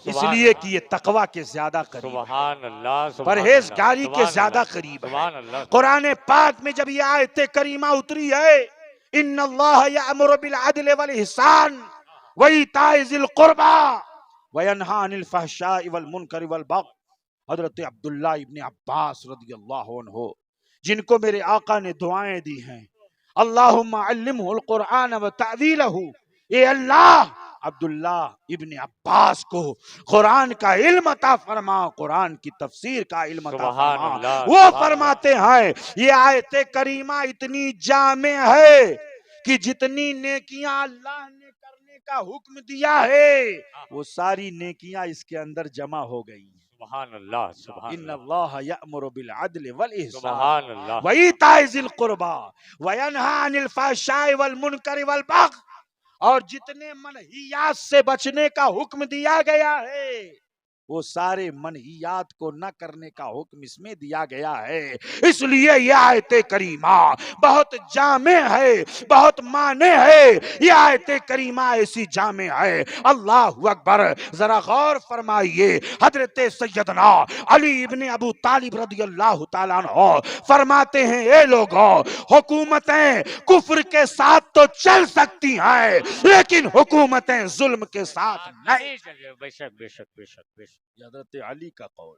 اس لیے کہ یہ تقوی کے زیادہ قریب ہے، سبحان اللہ، پرہیزگاری کے زیادہ قریب ہے. سبحان اللہ. قرآن پاک میں جب یہ آیت کریمہ اتری ہے ان اللہ یأمر بالعدل والإحسان وإیتاء ذی القربى وینہی عن الفحشاء والمنکر والبغی، حضرت عبداللہ ابن عباس رضی اللہ عنہ جن کو میرے آقا نے دعائیں دی ہیں اللہم علمہ القرآن وتعویلہ، اے اللہ عبداللہ ابن عباس کو قرآن کا علم عطا فرما، قرآن کی تفسیر کا علم عطا سبحان فرما. اللہ، وہ سبحان فرماتے ہیں یہ آیت کریمہ اتنی جامع ہے کہ جتنی نیکیاں اللہ نے کرنے کا حکم دیا ہے وہ ساری نیکیاں اس کے اندر جمع ہو گئی ہیں. سبحان اللہ، سبحان ان اللہ، اللہ یأمر بالعدل والاحسان سبحان اللہ. وایتاء ذی القربى وینہی عن الفحشاء والمنکر والبغی، اور جتنے منہیات سے بچنے کا حکم دیا گیا ہے وہ سارے منہیات کو نہ کرنے کا حکم اس میں دیا گیا ہے. اس لیے یہ آیت کریمہ بہت جامع ہے، بہت معنی ہے. یہ آیت کریمہ ایسی جامع ہے. اللہ اکبر. ذرا غور فرمائیے حضرت سیدنا علی ابن ابو طالب رضی اللہ تعالیٰ عنہ فرماتے ہیں اے لوگوں حکومتیں کفر کے ساتھ تو چل سکتی ہیں لیکن حکومتیں ظلم کے ساتھ نہیں. بے شک بے شک بے شک بے شک. یہ حضرت علی کا قول.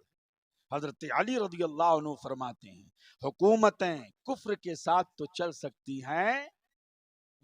حضرت علی رضی اللہ عنہ فرماتے ہیں حکومتیں کفر کے ساتھ تو چل سکتی ہیں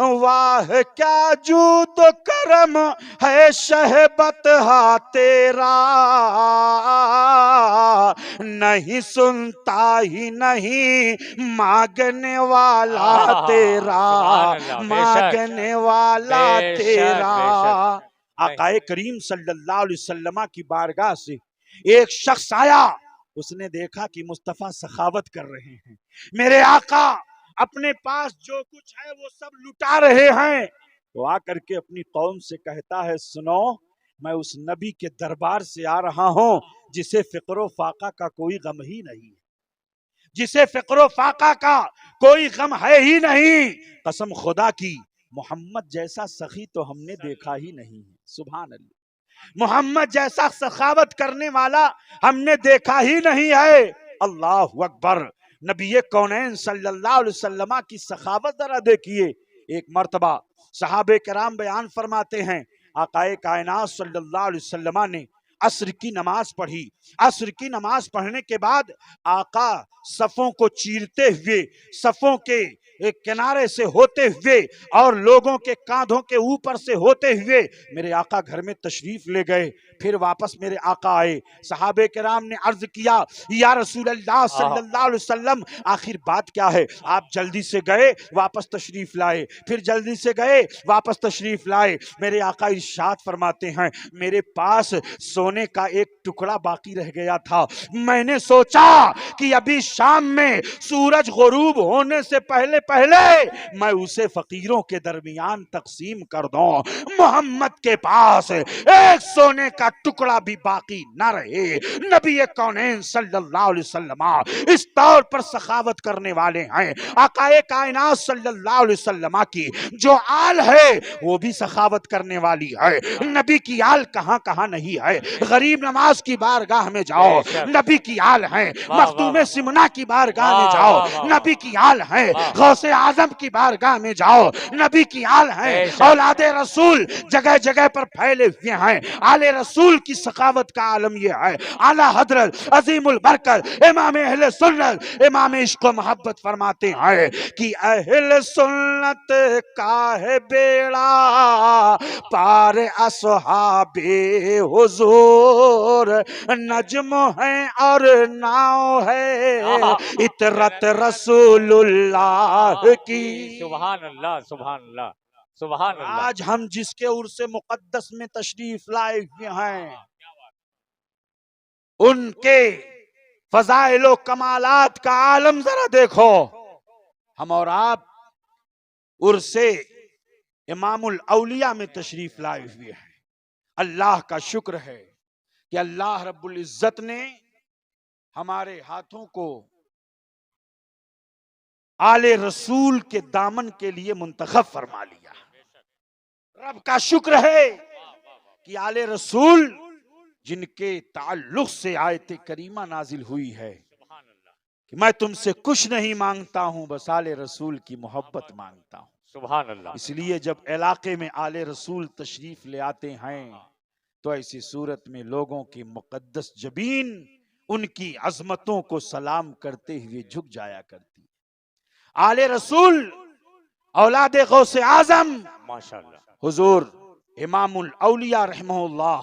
واہ کیا جود و کرم ہے شہبت ہا تیرا، نہیں سنتا ہی نہیں مانگنے والا تیرا، سبحان اللہ، بے شک، مانگنے والا بے شک، تیرا۔ بے شک۔ آقا کریم صلی اللہ علیہ وسلم کی بارگاہ سے ایک شخص آیا، اس نے دیکھا کہ مصطفیٰ سخاوت کر رہے ہیں، میرے آقا اپنے پاس جو کچھ ہے وہ سب لٹا رہے ہیں، تو آ کر کے اپنی قوم سے کہتا ہے سنو، میں اس نبی کے دربار سے آ رہا ہوں جسے فقر و فاقہ کا کوئی غم ہی نہیں، جسے فقر و فاقہ کا کوئی غم ہے ہی نہیں، قسم خدا کی محمد جیسا سخی تو ہم نے دیکھا ہی نہیں ہے، سبحان اللہ، محمد جیسا سخاوت کرنے والا ہم نے دیکھا ہی نہیں ہے، اللہ اکبر۔ نبی کونین صلی اللہ علیہ وسلم کی سخاوت ذرا دیکھیے۔ ایک مرتبہ صحابہ کرام بیان فرماتے ہیں، آقا کائنات صلی اللہ علیہ وسلم نے عصر کی نماز پڑھی، عصر کی نماز پڑھنے کے بعد آقا صفوں کو چیرتے ہوئے، صفوں کے ایک کنارے سے ہوتے ہوئے اور لوگوں کے کاندھوں کے اوپر سے ہوتے ہوئے میرے آقا گھر میں تشریف لے گئے، پھر واپس میرے آقا آئے، صحابہ کرام نے عرض کیا یا رسول اللہ صلی اللہ علیہ وسلم آخر بات کیا ہے؟ آپ جلدی سے گئے واپس تشریف لائے، پھر جلدی سے گئے واپس تشریف لائے، میرے آقا ارشاد فرماتے ہیں میرے پاس سونے کا ایک ٹکڑا باقی رہ گیا تھا، میں نے سوچا کہ ابھی شام میں سورج غروب ہونے سے پہلے میں اسے فقیروں کے درمیان تقسیم کر دوں، محمد کے پاس ایک سونے کا ٹکڑا بھی باقی نہ رہے۔ نبی کونین صلی اللہ علیہ وسلم اس طور پر سخاوت کرنے والے ہیں، آقا کائنات صلی اللہ علیہ وسلم کی جو آل ہے وہ بھی سخاوت کرنے والی ہے، نبی کی آل کہاں کہاں نہیں ہے، غریب نواز کی بارگاہ میں جاؤ نبی کی آل ہے، مخدوم سمنا کی بارگاہ میں جاؤ نبی کی آل ہے، غوث اعظم کی بارگاہ میں جاؤ نبی کی آل ہے، اولاد رسول جگہ جگہ پر پھیلے ہوئے ہیں، آل رسول کی سخاوت کا عالم یہ ہے۔ اعلی حضرت عظیم البرکت امام اہل سنت امام عشق و محبت فرماتے ہیں کہ اہل سنت کا ہے بیڑا پار اصحاب حضور، نجم ہے اور ناؤ ہے اطرت رسول اللہ کی۔ سبحان اللہ، سبحان اللہ، سبحان اللہ۔ آج ہم جس کے عرس مقدس میں تشریف لائے ہوئے ہیں ان کے فضائل و کمالات کا عالم ذرا دیکھو، ہم اور آپ عرس امام الاولیاء میں تشریف لائے ہوئے ہیں۔ اللہ کا شکر ہے کہ اللہ رب العزت نے ہمارے ہاتھوں کو آل رسول کے دامن کے لیے منتخب فرما لیا۔ رب کا شکر ہے کہ آل رسول جن کے تعلق سے آیت کریمہ نازل ہوئی ہے کہ میں تم سے کچھ نہیں مانگتا ہوں بس آل رسول کی محبت مانگتا ہوں، سبحان اللہ۔ اس لیے جب علاقے میں آل رسول تشریف لے آتے ہیں تو ایسی صورت میں لوگوں کی مقدس جبین ان کی عظمتوں کو سلام کرتے ہوئے جھک جایا کرتی۔ آل رسول اولاد غوث اعظم ماشاءاللہ، حضور امام الاولیاء رحمہ اللہ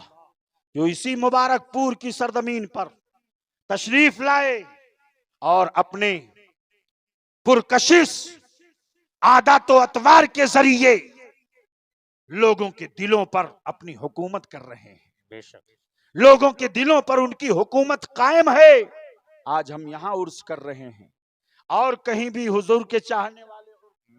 جو اسی مبارک پور کی سرزمین پر تشریف لائے اور اپنے پرکشش عادات و اطوار کے ذریعے لوگوں کے دلوں پر اپنی حکومت کر رہے ہیں، بے شک، لوگوں کے دلوں پر ان کی حکومت قائم ہے۔ آج ہم یہاں عرس کر رہے ہیں اور کہیں بھی حضور کے چاہنے والے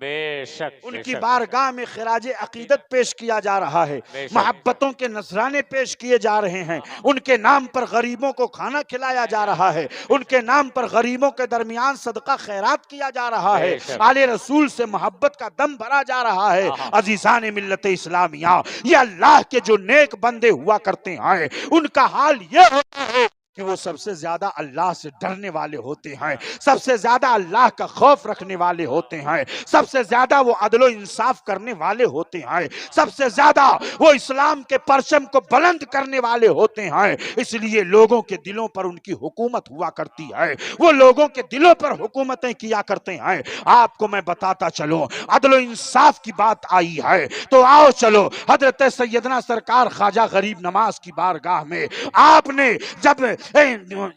بے شک، ان بے کی شک، بارگاہ میں خراج عقیدت پیش کیا جا رہا ہے، بے شک۔ محبتوں کے نذرانے پیش کیے جا رہے ہیں، ان کے نام پر غریبوں کو کھانا کھلایا جا رہا ہے، ان کے نام پر غریبوں کے درمیان صدقہ خیرات کیا جا رہا ہے، بے شک۔ آل رسول سے محبت کا دم بھرا جا رہا ہے۔ عزیزان ملت اسلامیہ، یہ اللہ کے جو نیک بندے ہوا کرتے ہیں ان کا حال یہ ہوتا ہے کہ وہ سب سے زیادہ اللہ سے ڈرنے والے ہوتے ہیں، سب سے زیادہ اللہ کا خوف رکھنے والے ہوتے ہیں، سب سے زیادہ وہ عدل و انصاف کرنے والے ہوتے ہیں، سب سے زیادہ وہ اسلام کے پرچم کو بلند کرنے والے ہوتے ہیں۔ اس لیے لوگوں کے دلوں پر ان کی حکومت ہوا کرتی ہے، وہ لوگوں کے دلوں پر حکومتیں کیا کرتے ہیں۔ آپ کو میں بتاتا چلوں، عدل و انصاف کی بات آئی ہے تو آؤ چلو حضرت سیدنا سرکار خواجہ غریب نواز کی بارگاہ میں آپ نے جب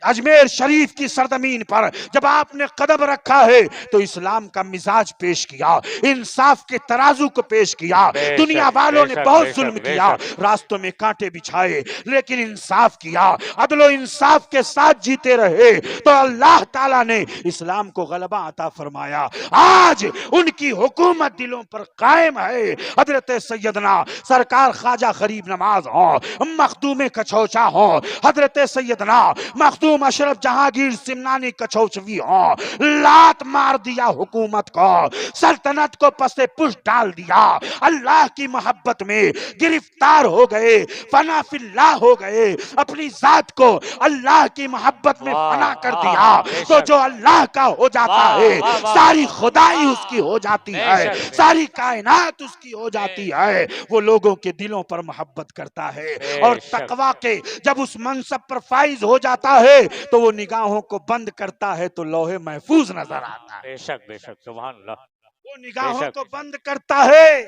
اجمیر شریف کی سرزمین پر جب آپ نے قدم رکھا ہے تو اسلام کا مزاج پیش کیا، انصاف کے ترازو کو پیش کیا۔ بے دنیا شک، والوں بے نے شک، بہت بے ظلم شک، بے کیا، شک۔ راستوں میں کانٹے بچھائے، لیکن انصاف کیا، عدل و انصاف کے ساتھ جیتے رہے تو اللہ تعالیٰ نے اسلام کو غلبہ عطا فرمایا۔ آج ان کی حکومت دلوں پر قائم ہے۔ حضرت سیدنا سرکار خواجہ غریب نواز ہوں، مخدوم کچھوچا ہوں، حضرت سیدنا مخدوم اشرف جہانگیر سمنانی کچھوچوی ہوں، لات مار دیا حکومت کو، سلطنت کو پس پش ڈال دیا، اللہ کی محبت میں گرفتار ہو گئے، فنا فی اللہ ہو گئے، اپنی ذات کو اللہ کی محبت میں فنا کر دیا بے تو شک، جو اللہ کا ہو جاتا واہ، ہے واہ، واہ، ساری واہ، خدائی اس کی ہو جاتی بے ہے، شک، بے ساری کائنات اس کی ہو جاتی ہے۔ وہ لوگوں کے دلوں پر محبت کرتا ہے اور شک، تقویٰ کے جب اس منصب پر فائز ہو جاتا ہے تو وہ نگاہوں کو بند کرتا ہے تو لوح محفوظ نظر آتا ہے، بے شک، بے شک، سبحان اللہ، وہ بے نگاہوں شک، کو بند کرتا ہے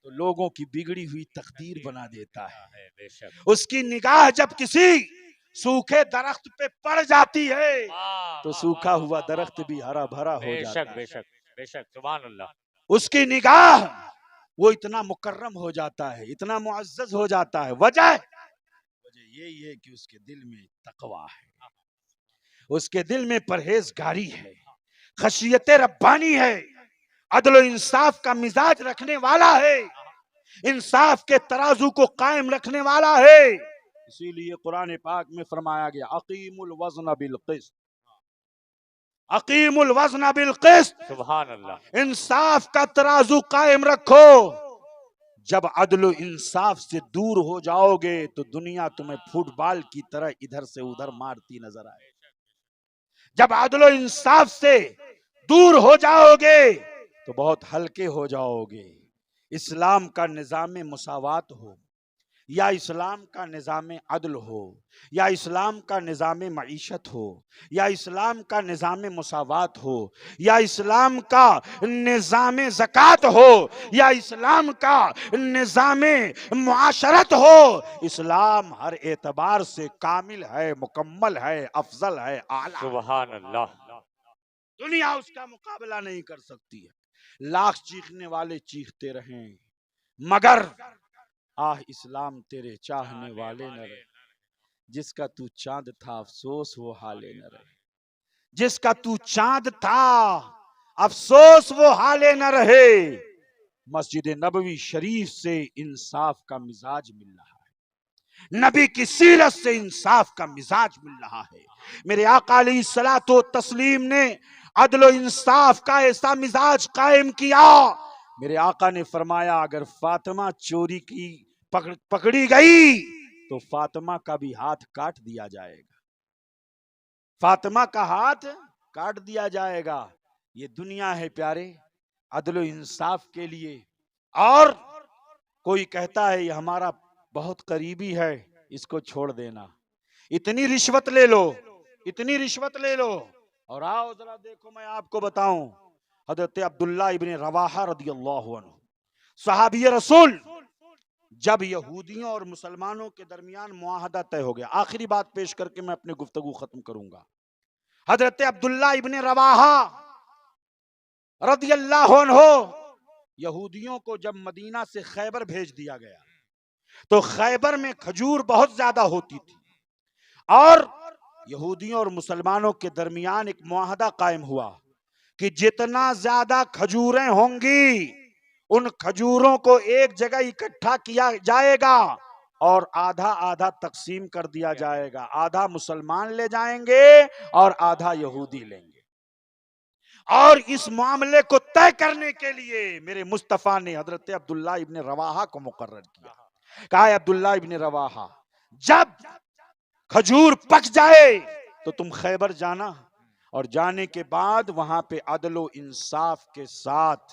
تو لوگوں کی بگڑی ہوئی تقدیر بنا دیتا ہے۔ بے شک، اس کی نگاہ جب کسی سوکھے درخت پہ پڑ جاتی ہے تو سوکھا ہوا درخت بھی ہرا بھرا ہو بے جاتا شک، ہے۔ بے شک، بے شک، سبحان اللہ، اس کی نگاہ وہ اتنا مکرم ہو جاتا ہے، اتنا معزز ہو جاتا ہے۔ وجہ یہی ہے کہ اس کے دل میں تقویٰ ہے، اس کے دل میں پرہیزگاری ہے، خشیت ربانی ہے، عدل و انصاف کا مزاج رکھنے والا ہے، انصاف کے ترازو کو قائم رکھنے والا ہے۔ اسی لیے قرآن پاک میں فرمایا گیا اقیم الوزن بالقسط، اقیم الوزن بالقسط، سبحان اللہ، انصاف کا ترازو قائم رکھو۔ جب عدل و انصاف سے دور ہو جاؤ گے تو دنیا تمہیں فٹ بال کی طرح ادھر سے ادھر مارتی نظر آئے۔ جب عدل و انصاف سے دور ہو جاؤ گے تو بہت ہلکے ہو جاؤ گے۔ اسلام کا نظام مساوات ہو یا اسلام کا نظام عدل ہو یا اسلام کا نظام معیشت ہو یا اسلام کا نظام مساوات ہو یا اسلام کا نظام زکوٰۃ ہو یا اسلام کا نظام معاشرت ہو، اسلام ہر اعتبار سے کامل ہے، مکمل ہے، افضل ہے، اعلیٰ ہے۔ سبحان اللہ، دنیا اس کا مقابلہ نہیں کر سکتی ہے۔ لاکھ چیخنے والے چیختے رہیں مگر آہ اسلام تیرے چاہنے والے نہ رہے، جس کا تو چاند تھا افسوس وہ حالے نہ رہے، جس کا تو چاند تھا افسوس وہ حالے نہ رہے۔ مسجد نبوی شریف سے انصاف کا مزاج مل رہا ہے، نبی کی سیرت سے انصاف کا مزاج مل رہا ہے۔ میرے آقا علیہ الصلوۃ والتسلیم نے عدل و انصاف کا ایسا مزاج قائم کیا، میرے آقا نے فرمایا اگر فاطمہ چوری کی پکڑی گئی تو فاطمہ کا بھی ہاتھ کاٹ دیا جائے گا، فاطمہ کا ہاتھ کاٹ دیا جائے گا۔ یہ دنیا ہے پیارے عدل و انصاف کے لیے، اور کوئی کہتا ہے یہ ہمارا بہت قریبی ہے اس کو چھوڑ دینا، اتنی رشوت لے لو، اتنی رشوت لے لو۔ اور آؤ ذرا دیکھو میں آپ کو بتاؤں، حضرت عبداللہ ابن رواحہ رضی اللہ عنہ صحابی رسول، جب یہودیوں اور مسلمانوں کے درمیان معاہدہ طے ہو گیا، آخری بات پیش کر کے میں اپنی گفتگو ختم کروں گا۔ حضرت عبداللہ ابن رواحہ رضی اللہ عنہ، یہودیوں کو جب مدینہ سے خیبر بھیج دیا گیا تو خیبر میں کھجور بہت زیادہ ہوتی تھی، اور یہودیوں اور مسلمانوں کے درمیان ایک معاہدہ قائم ہوا کہ جتنا زیادہ کھجوریں ہوں گی ان کھجوروں کو ایک جگہ اکٹھا کیا جائے گا اور آدھا آدھا تقسیم کر دیا جائے گا، آدھا مسلمان لے جائیں گے اور آدھا یہودی لیں گے۔ اور اس معاملے کو طے کرنے کے لیے میرے مصطفیٰ نے حضرت عبداللہ ابن رواحہ کو مقرر کیا، کہا ہے عبداللہ ابن رواحہ جب کھجور پک جائے تو تم خیبر جانا، اور جانے کے بعد وہاں پہ عدل و انصاف کے ساتھ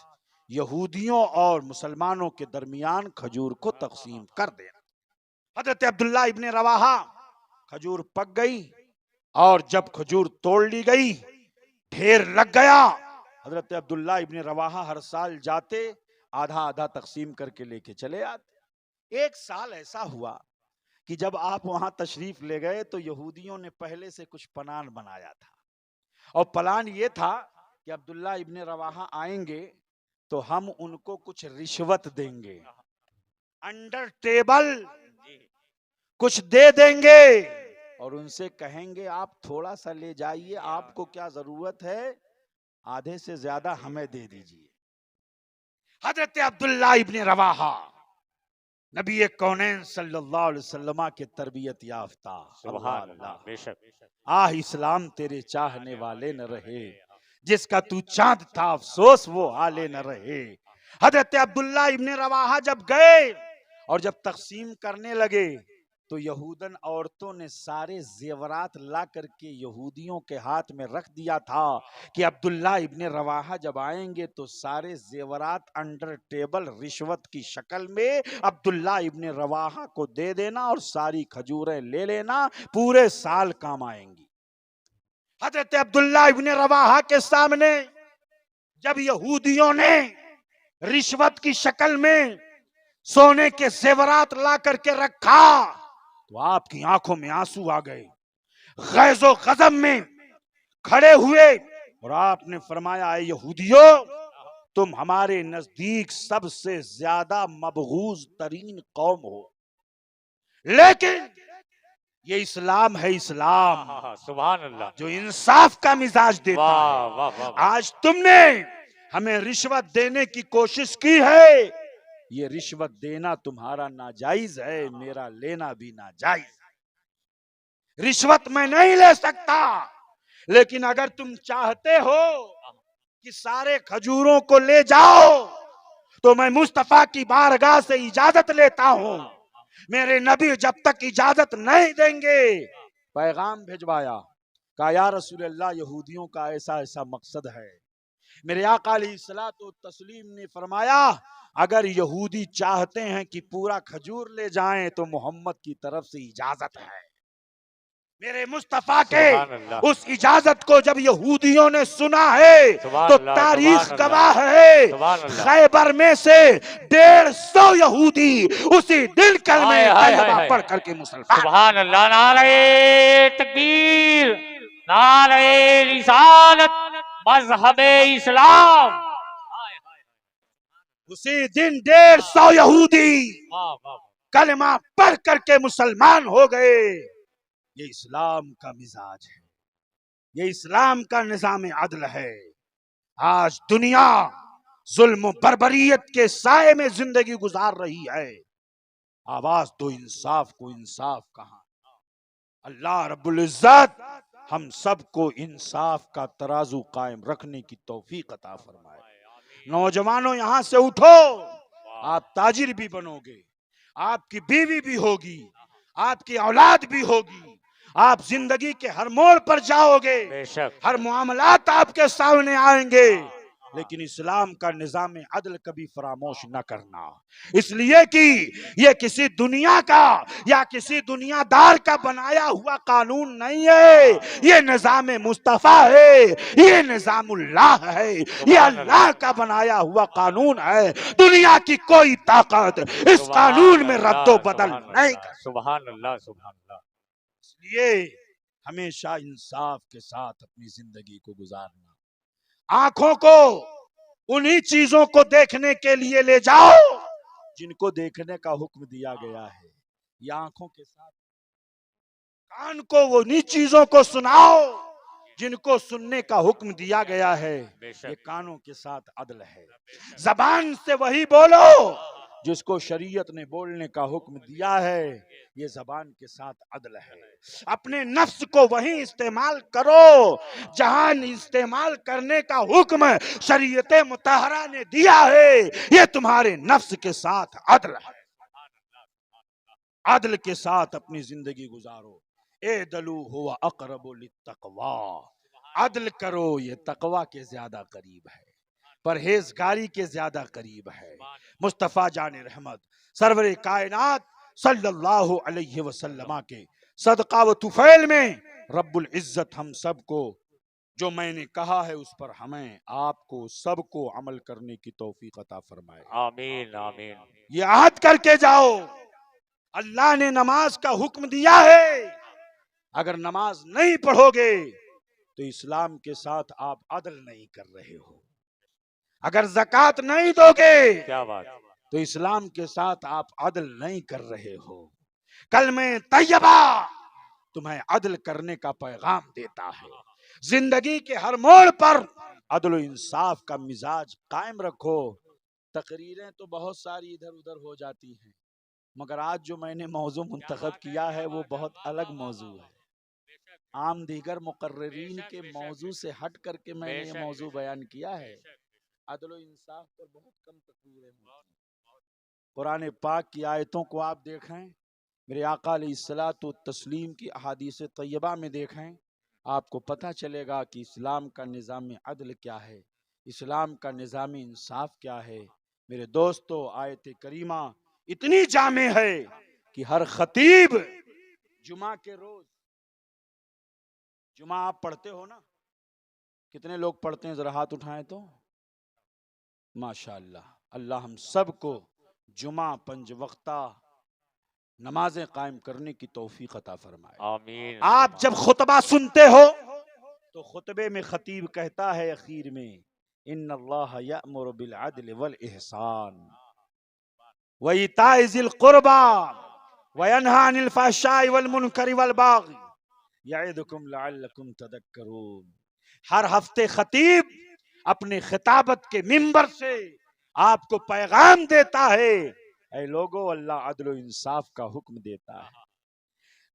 یہودیوں اور مسلمانوں کے درمیان کھجور کو تقسیم کر دینا۔ حضرت عبداللہ ابن رواحہ، کھجور پک گئی، اور جب کھجور توڑ لی گئی، ڈھیر لگ گیا، حضرت عبداللہ ابن رواحہ ہر سال جاتے، آدھا آدھا تقسیم کر کے لے کے چلے آتے۔ ایک سال ایسا ہوا کہ جب آپ وہاں تشریف لے گئے تو یہودیوں نے پہلے سے کچھ پلان بنایا تھا، اور پلان یہ تھا کہ عبداللہ ابن رواحہ آئیں گے تو ہم ان کو کچھ رشوت دیں گے، انڈر ٹیبل کچھ دے دیں گے، اور ان سے کہیں گے آپ تھوڑا سا لے جائیے، آپ کو کیا ضرورت ہے، آدھے سے زیادہ ہمیں دے دیجیے۔ حضرت عبداللہ ابن رواحہ نبی کونین صلی اللہ علیہ وسلم کے تربیت یافتہ، سبحان اللہ، بے شک آہ اسلام تیرے چاہنے والے نہ رہے، جس کا تو چاند تھا افسوس وہ حالے نہ رہے۔ حضرت عبداللہ ابن رواحہ جب گئے اور جب تقسیم کرنے لگے تو یہودن عورتوں نے سارے زیورات لا کر کے یہودیوں کے ہاتھ میں رکھ دیا تھا کہ عبداللہ ابن رواحہ جب آئیں گے تو سارے زیورات انڈر ٹیبل رشوت کی شکل میں عبداللہ ابن رواحہ کو دے دینا اور ساری کھجوریں لے لینا، پورے سال کام آئیں گی۔ حضرت عبداللہ ابن رواحہ کے سامنے جب یہودیوں نے رشوت کی شکل میں سونے کے زیورات لا کر کے رکھا تو آپ کی آنکھوں میں آنسو آ گئے، غیظ و غضب میں کھڑے ہوئے، اور آپ نے فرمایا اے یہودیو، تم ہمارے نزدیک سب سے زیادہ مبغوض ترین قوم ہو، لیکن یہ اسلام ہے، اسلام سبحان اللہ، جو انصاف کا مزاج دیتا واہ ہے۔ واہ واہ، آج تم نے ہمیں رشوت دینے کی کوشش کی ہے، یہ رشوت دینا تمہارا ناجائز ہے، میرا لینا بھی ناجائز ہے۔ رشوت میں نہیں لے سکتا، لیکن اگر تم چاہتے ہو کہ سارے کھجوروں کو لے جاؤ تو میں مصطفیٰ کی بارگاہ سے اجازت لیتا ہوں، میرے نبی جب تک اجازت نہیں دیں گے۔ پیغام بھیجوایا، کہا یا رسول اللہ، یہودیوں کا ایسا ایسا مقصد ہے۔ میرے آقا علیہ الصلوۃ والتسلیم نے فرمایا اگر یہودی چاہتے ہیں کہ پورا کھجور لے جائیں تو محمد کی طرف سے اجازت ہے۔ میرے مصطفیٰ کے سبحان اللہ، اس اجازت کو جب یہودیوں نے سنا ہے سبحان تو اللہ، تاریخ سبحان اللہ، گواہ ہے، سبحان اللہ، خیبر میں سے 150 یہودی اسی دن کلمہ ہائے ہائے طیبہ ہائے، پڑھ کر کے مسلمان۔ سبحان اللہ، نعرہ تکبیر، نعرہ رسالت، مذہب اسلام، اسی دن 150 یہودی واہ واہ، کلمہ پڑھ کر کے مسلمان ہو گئے۔ یہ اسلام کا مزاج ہے، یہ اسلام کا نظام عدل ہے۔ آج دنیا ظلم و بربریت کے سائے میں زندگی گزار رہی ہے، آواز دو انصاف کو، انصاف کہاں؟ اللہ رب العزت ہم سب کو انصاف کا ترازو قائم رکھنے کی توفیق عطا فرمائے۔ نوجوانوں یہاں سے اٹھو، آپ تاجر بھی بنو گے، آپ کی بیوی بھی ہوگی، آپ کی اولاد بھی ہوگی، آپ زندگی کے ہر موڑ پر جاؤ گے، بے شک، ہر معاملات آپ کے سامنے آئیں گے، لیکن اسلام کا نظام عدل کبھی فراموش نہ کرنا، اس لیے کہ یہ کسی دنیا کا یا کسی دنیا دار کا بنایا ہوا قانون نہیں ہے، یہ نظام مصطفیٰ ہے، یہ نظام اللہ ہے، یہ اللہ کا بنایا ہوا قانون ہے۔ دنیا کی کوئی طاقت اس قانون میں رد و بدل نہیں کر۔ سبحان اللہ، سبحان اللہ، اس لیے ہمیشہ انصاف کے ساتھ اپنی زندگی کو گزارنا۔ آنکھوں کو انہی چیزوں کو دیکھنے کے لیے لے جاؤ جن کو دیکھنے کا حکم دیا گیا ہے، یا آنکھوں کے ساتھ کان کو انہی چیزوں کو سناؤ جن کو سننے کا حکم دیا گیا ہے، بے یہ شک، کانوں کے ساتھ عدل ہے۔ زبان سے وہی بولو جس کو شریعت نے بولنے کا حکم دیا ہے، یہ زبان کے ساتھ عدل ہے۔ اپنے نفس کو وہیں استعمال کرو جہاں استعمال کرنے کا حکم شریعت مطہرہ نے دیا ہے، یہ تمہارے نفس کے ساتھ عدل ہے۔ عدل کے ساتھ اپنی زندگی گزارو، اعدلوا هو اقرب للتقوی، عدل کرو یہ تقوی کے زیادہ قریب ہے، پرہیزگاری کے زیادہ قریب ہے۔ مصطفیٰ جان رحمت سرور کائنات صلی اللہ علیہ وسلم کے صدقہ و طفیل میں رب العزت ہم سب کو جو میں نے کہا ہے اس پر ہمیں آپ کو سب کو عمل کرنے کی توفیق عطا فرمائے۔ آمین آمین یہ عہد کر کے جاؤ، اللہ نے نماز کا حکم دیا ہے، اگر نماز نہیں پڑھو گے تو اسلام کے ساتھ آپ عدل نہیں کر رہے ہو، اگر زکوٰۃ نہیں دو گے کیا بات تو اسلام کے ساتھ آپ عدل نہیں کر رہے ہو۔ کلمہ طیبہ تمہیں عدل کرنے کا پیغام دیتا ہے۔ زندگی کے ہر موڑ پر عدل و انصاف کا مزاج قائم رکھو۔ تقریریں تو بہت ساری ادھر ادھر ہو جاتی ہیں، مگر آج جو میں نے موضوع منتخب کیا ہے وہ بہت الگ موضوع ہے۔ عام دیگر مقررین کے موضوع سے ہٹ کر کے میں نے یہ موضوع بیان کیا ہے۔ عدل و انصاف پر بہت کم تقریریں ہوتی ہیں۔ قرآن پاک کی آیتوں کو آپ دیکھیں، میرے آقا علیہ الصلوۃ والتسلیم کی احادیث طیبہ میں دیکھیں، آپ کو پتہ چلے گا کہ اسلام کا نظام عدل کیا ہے، اسلام کا نظام انصاف کیا ہے۔ میرے دوستو، آیت کریمہ اتنی جامع ہے کہ ہر خطیب جمعہ کے روز، جمعہ آپ پڑھتے ہو نا، کتنے لوگ پڑھتے ہیں ذرا ہاتھ اٹھائیں تو؟ ماشاءاللہ، اللہ ہم سب کو جمعہ پنج وقتہ نمازیں قائم کرنے کی توفیق عطا فرمائے۔ آمین آپ جب خطبہ سنتے ہو تو خطبے میں خطیب کہتا ہے اخیر میں، ان اللہ یأمر بالعدل والاحسان وایتاء ذی القربى وینہی عن الفحشاء والمنکر والبغی یعظکم لعلکم تذکرون۔ ہر ہفتے خطیب اپنے خطابت کے منبر سے آپ کو پیغام دیتا ہے، اے لوگو، اللہ عدل و انصاف کا حکم دیتا ہے،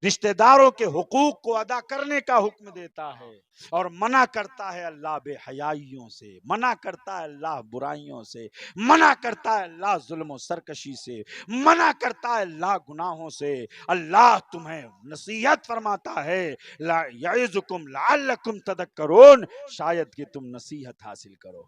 رشتہ داروں کے حقوق کو ادا کرنے کا حکم دیتا ہے، اور منع کرتا ہے اللہ بے حیائیوں سے، منع کرتا ہے اللہ برائیوں سے، منع کرتا ہے اللہ ظلم و سرکشی سے، منع کرتا ہے اللہ گناہوں سے۔ اللہ تمہیں نصیحت فرماتا ہے، لا یعظکم لعلکم تذکرون، شاید کہ تم نصیحت حاصل کرو۔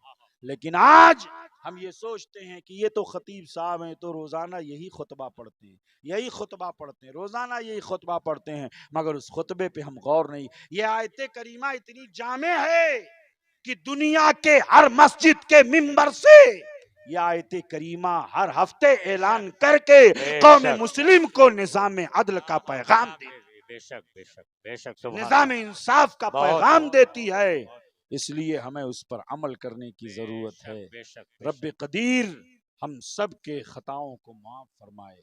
لیکن آج ہم یہ سوچتے ہیں کہ یہ تو خطیب صاحب ہیں تو روزانہ یہی خطبہ پڑھتے ہیں، یہی خطبہ پڑھتے ہیں، روزانہ یہی خطبہ پڑھتے ہیں، مگر اس خطبے پہ ہم غور نہیں۔ یہ آیت کریمہ اتنی جامع ہے کہ دنیا کے ہر مسجد کے منبر سے یہ آیت کریمہ ہر ہفتے اعلان کر کے قوم مسلم کو نظام عدل کا پیغام دیتی ہے، بے شک بے شک بے شک سبحان نظام اللہ۔ انصاف کا بہت پیغام بہت۔ دیتی ہے۔ اس لیے ہمیں اس پر عمل کرنے کی ضرورت ہے۔ بے شک بے رب قدیر ہم سب کے خطاؤں کو معاف فرمائے،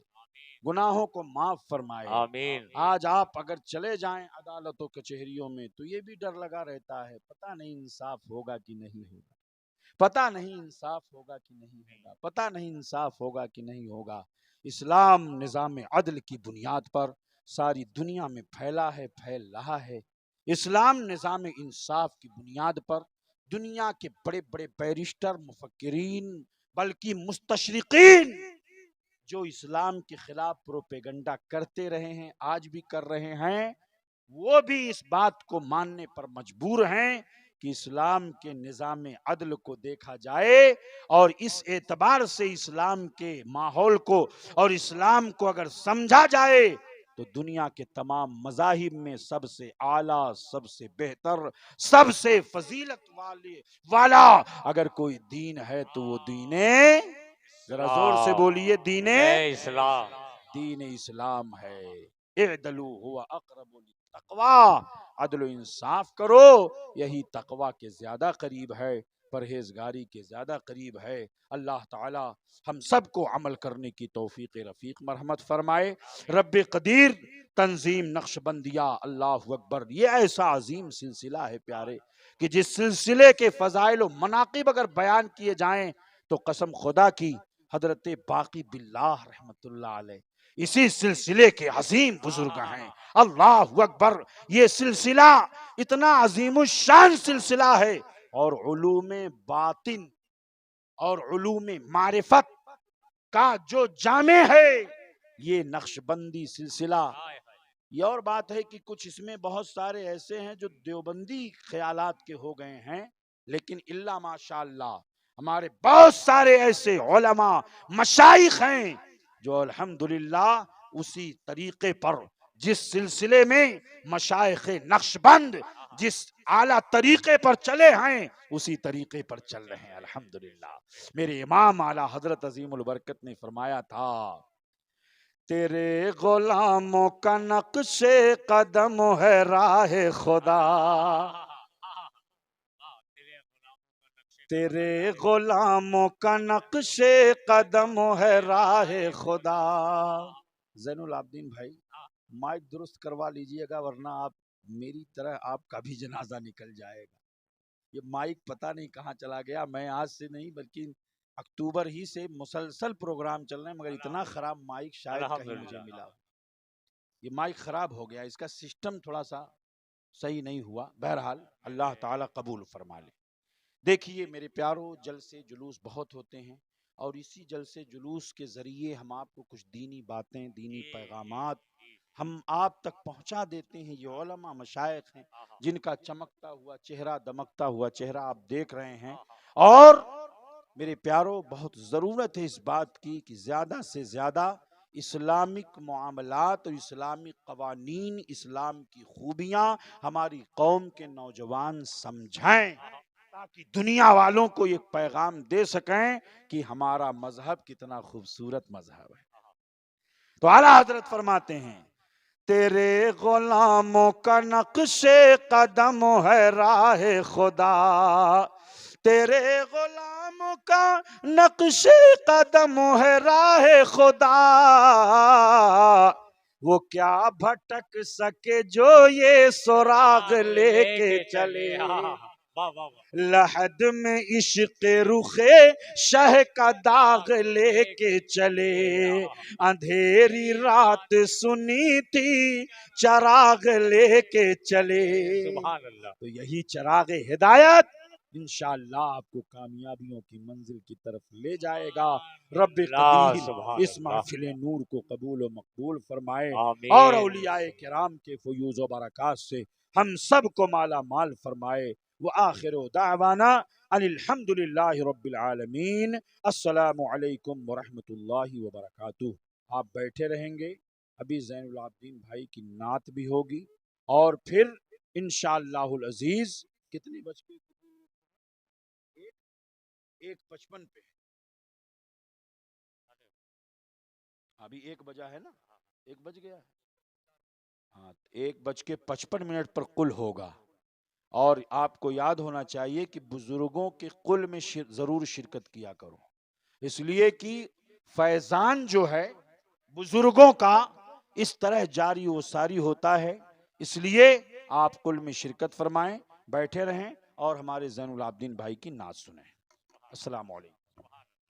گناہوں کو معاف فرمائے۔ آمین آج آپ اگر چلے جائیں عدالت و کچہریوں میں تو یہ بھی ڈر لگا رہتا ہے، پتہ نہیں انصاف ہوگا کہ نہیں ہوگا، پتہ نہیں انصاف ہوگا کہ نہیں ہوگا، پتہ نہیں انصاف ہوگا کہ نہیں ہوگا۔ اسلام نظام عدل کی بنیاد پر ساری دنیا میں پھیلا ہے، پھیل رہا ہے۔ اسلام نظام انصاف کی بنیاد پر دنیا کے بڑے بڑے بیرسٹر، مفکرین، بلکہ مستشرقین جو اسلام کے خلاف پروپیگنڈا کرتے رہے ہیں، آج بھی کر رہے ہیں، وہ بھی اس بات کو ماننے پر مجبور ہیں کہ اسلام کے نظام عدل کو دیکھا جائے، اور اس اعتبار سے اسلام کے ماحول کو اور اسلام کو اگر سمجھا جائے تو دنیا کے تمام مذاہب میں سب سے اعلیٰ، سب سے بہتر، سب سے فضیلت والا اگر کوئی دین ہے تو وہ دین، ذرا زور سے بولیے، دین اسلام۔ دین اسلام ہے۔ اعدلوا هو اقرب للتقوی، عدل و انصاف کرو، یہی تقوی کے زیادہ قریب ہے، پرہیزگاری کے زیادہ قریب ہے۔ اللہ تعالی ہم سب کو عمل کرنے کی توفیق رفیق مرحمت فرمائے۔ رب قدیر تنظیم نقشبندیہ، اللہ اکبر، یہ ایسا عظیم سلسلہ ہے پیارے کہ جس سلسلے کے فضائل و مناقب اگر بیان کیے جائیں تو قسم خدا کی حضرت باقی باللہ رحمت اللہ علیہ اسی سلسلے کے عظیم بزرگ ہیں۔ اللہ اکبر، یہ سلسلہ اتنا عظیم الشان سلسلہ ہے، اور علوم باطن اور علوم معرفت کا جو جامع ہے یہ نقشبندی سلسلہ، یہ اور بات ہے کہ کچھ اس میں بہت سارے ایسے ہیں جو دیوبندی خیالات کے ہو گئے ہیں، لیکن اللہ ماشاءاللہ ہمارے بہت سارے ایسے علماء مشائخ ہیں جو الحمدللہ اسی طریقے پر، جس سلسلے میں مشائخ نقشبند جس اعلیٰ طریقے پر چلے ہیں اسی طریقے پر چل رہے ہیں الحمدللہ۔ میرے امام اعلیٰ حضرت عظیم البرکت نے فرمایا تھا، تیرے غلاموں کا نقش قدم ہے راہ خدا، تیرے غلاموں کا نقش قدم ہے راہ خدا۔ زین العابدین بھائی مائک درست کروا لیجئے گا، ورنہ آپ میری طرح آپ کا بھی جنازہ نکل جائے گا۔ یہ مائک پتہ نہیں کہاں چلا گیا، میں آج سے نہیں بلکہ اکتوبر ہی سے مسلسل پروگرام چل رہے ہیں، مگر اتنا خراب مائک شاید کہیں مجھے ملا۔ یہ مائک خراب ہو گیا، اس کا سسٹم تھوڑا سا صحیح نہیں ہوا، بہرحال اللہ تعالیٰ قبول فرما لے۔ دیکھیے میرے پیارو، جلسے جلوس بہت ہوتے ہیں، اور اسی جلسے جلوس کے ذریعے ہم آپ کو کچھ دینی باتیں، دینی پیغامات ہم آپ تک پہنچا دیتے ہیں۔ یہ علماء مشائخ ہیں جن کا چمکتا ہوا چہرہ، دمکتا ہوا چہرہ آپ دیکھ رہے ہیں، اور میرے پیارو بہت ضرورت ہے اس بات کی کہ زیادہ سے زیادہ اسلامک معاملات اور اسلامی قوانین، اسلام کی خوبیاں ہماری قوم کے نوجوان سمجھائیں، تاکہ دنیا والوں کو یہ پیغام دے سکیں کہ ہمارا مذہب کتنا خوبصورت مذہب ہے۔ تو اعلیٰ حضرت فرماتے ہیں، تیرے غلاموں کا نقش قدم ہے راہ خدا، تیرے غلاموں کا نقش قدم ہے راہ خدا، وہ کیا بھٹک سکے جو یہ سراغ لے کے چلے، لحد میں عشق رخ شہ کا داغ لے کے چلے، اندھیری رات سنی تھی چراغ لے کے چلے۔ سبحان اللہ۔ تو یہی چراغ ہدایت انشاءاللہ آپ کو کامیابیوں کی منزل کی طرف لے جائے گا۔ رب قدیم اس محفل نور کو قبول و مقبول فرمائے، اور اولیاء کرام کے فیوز و برکات سے ہم سب کو مالا مال فرمائے۔ وآخر دعوانا ان الحمد للہ رب العالمین۔ السلام علیکم ورحمۃ اللہ وبرکاتہ۔ آپ بیٹھے رہیں گے، ابھی زین العابدین بھائی کی نعت بھی ہوگی، اور پھر انشاءاللہ العزیز کتنے بج کے 1:55 پہ، ابھی 1 بجا ہے نا، 1 بج گیا ہے، ہاں 1:55 پر قل ہوگا۔ اور آپ کو یاد ہونا چاہیے کہ بزرگوں کے قل میں ضرور شرکت کیا کرو، اس لیے کہ فیضان جو ہے بزرگوں کا اس طرح جاری و ساری ہوتا ہے، اس لیے آپ قل میں شرکت فرمائیں، بیٹھے رہیں اور ہمارے زین العابدین بھائی کی نعت سنیں۔ السلام علیکم۔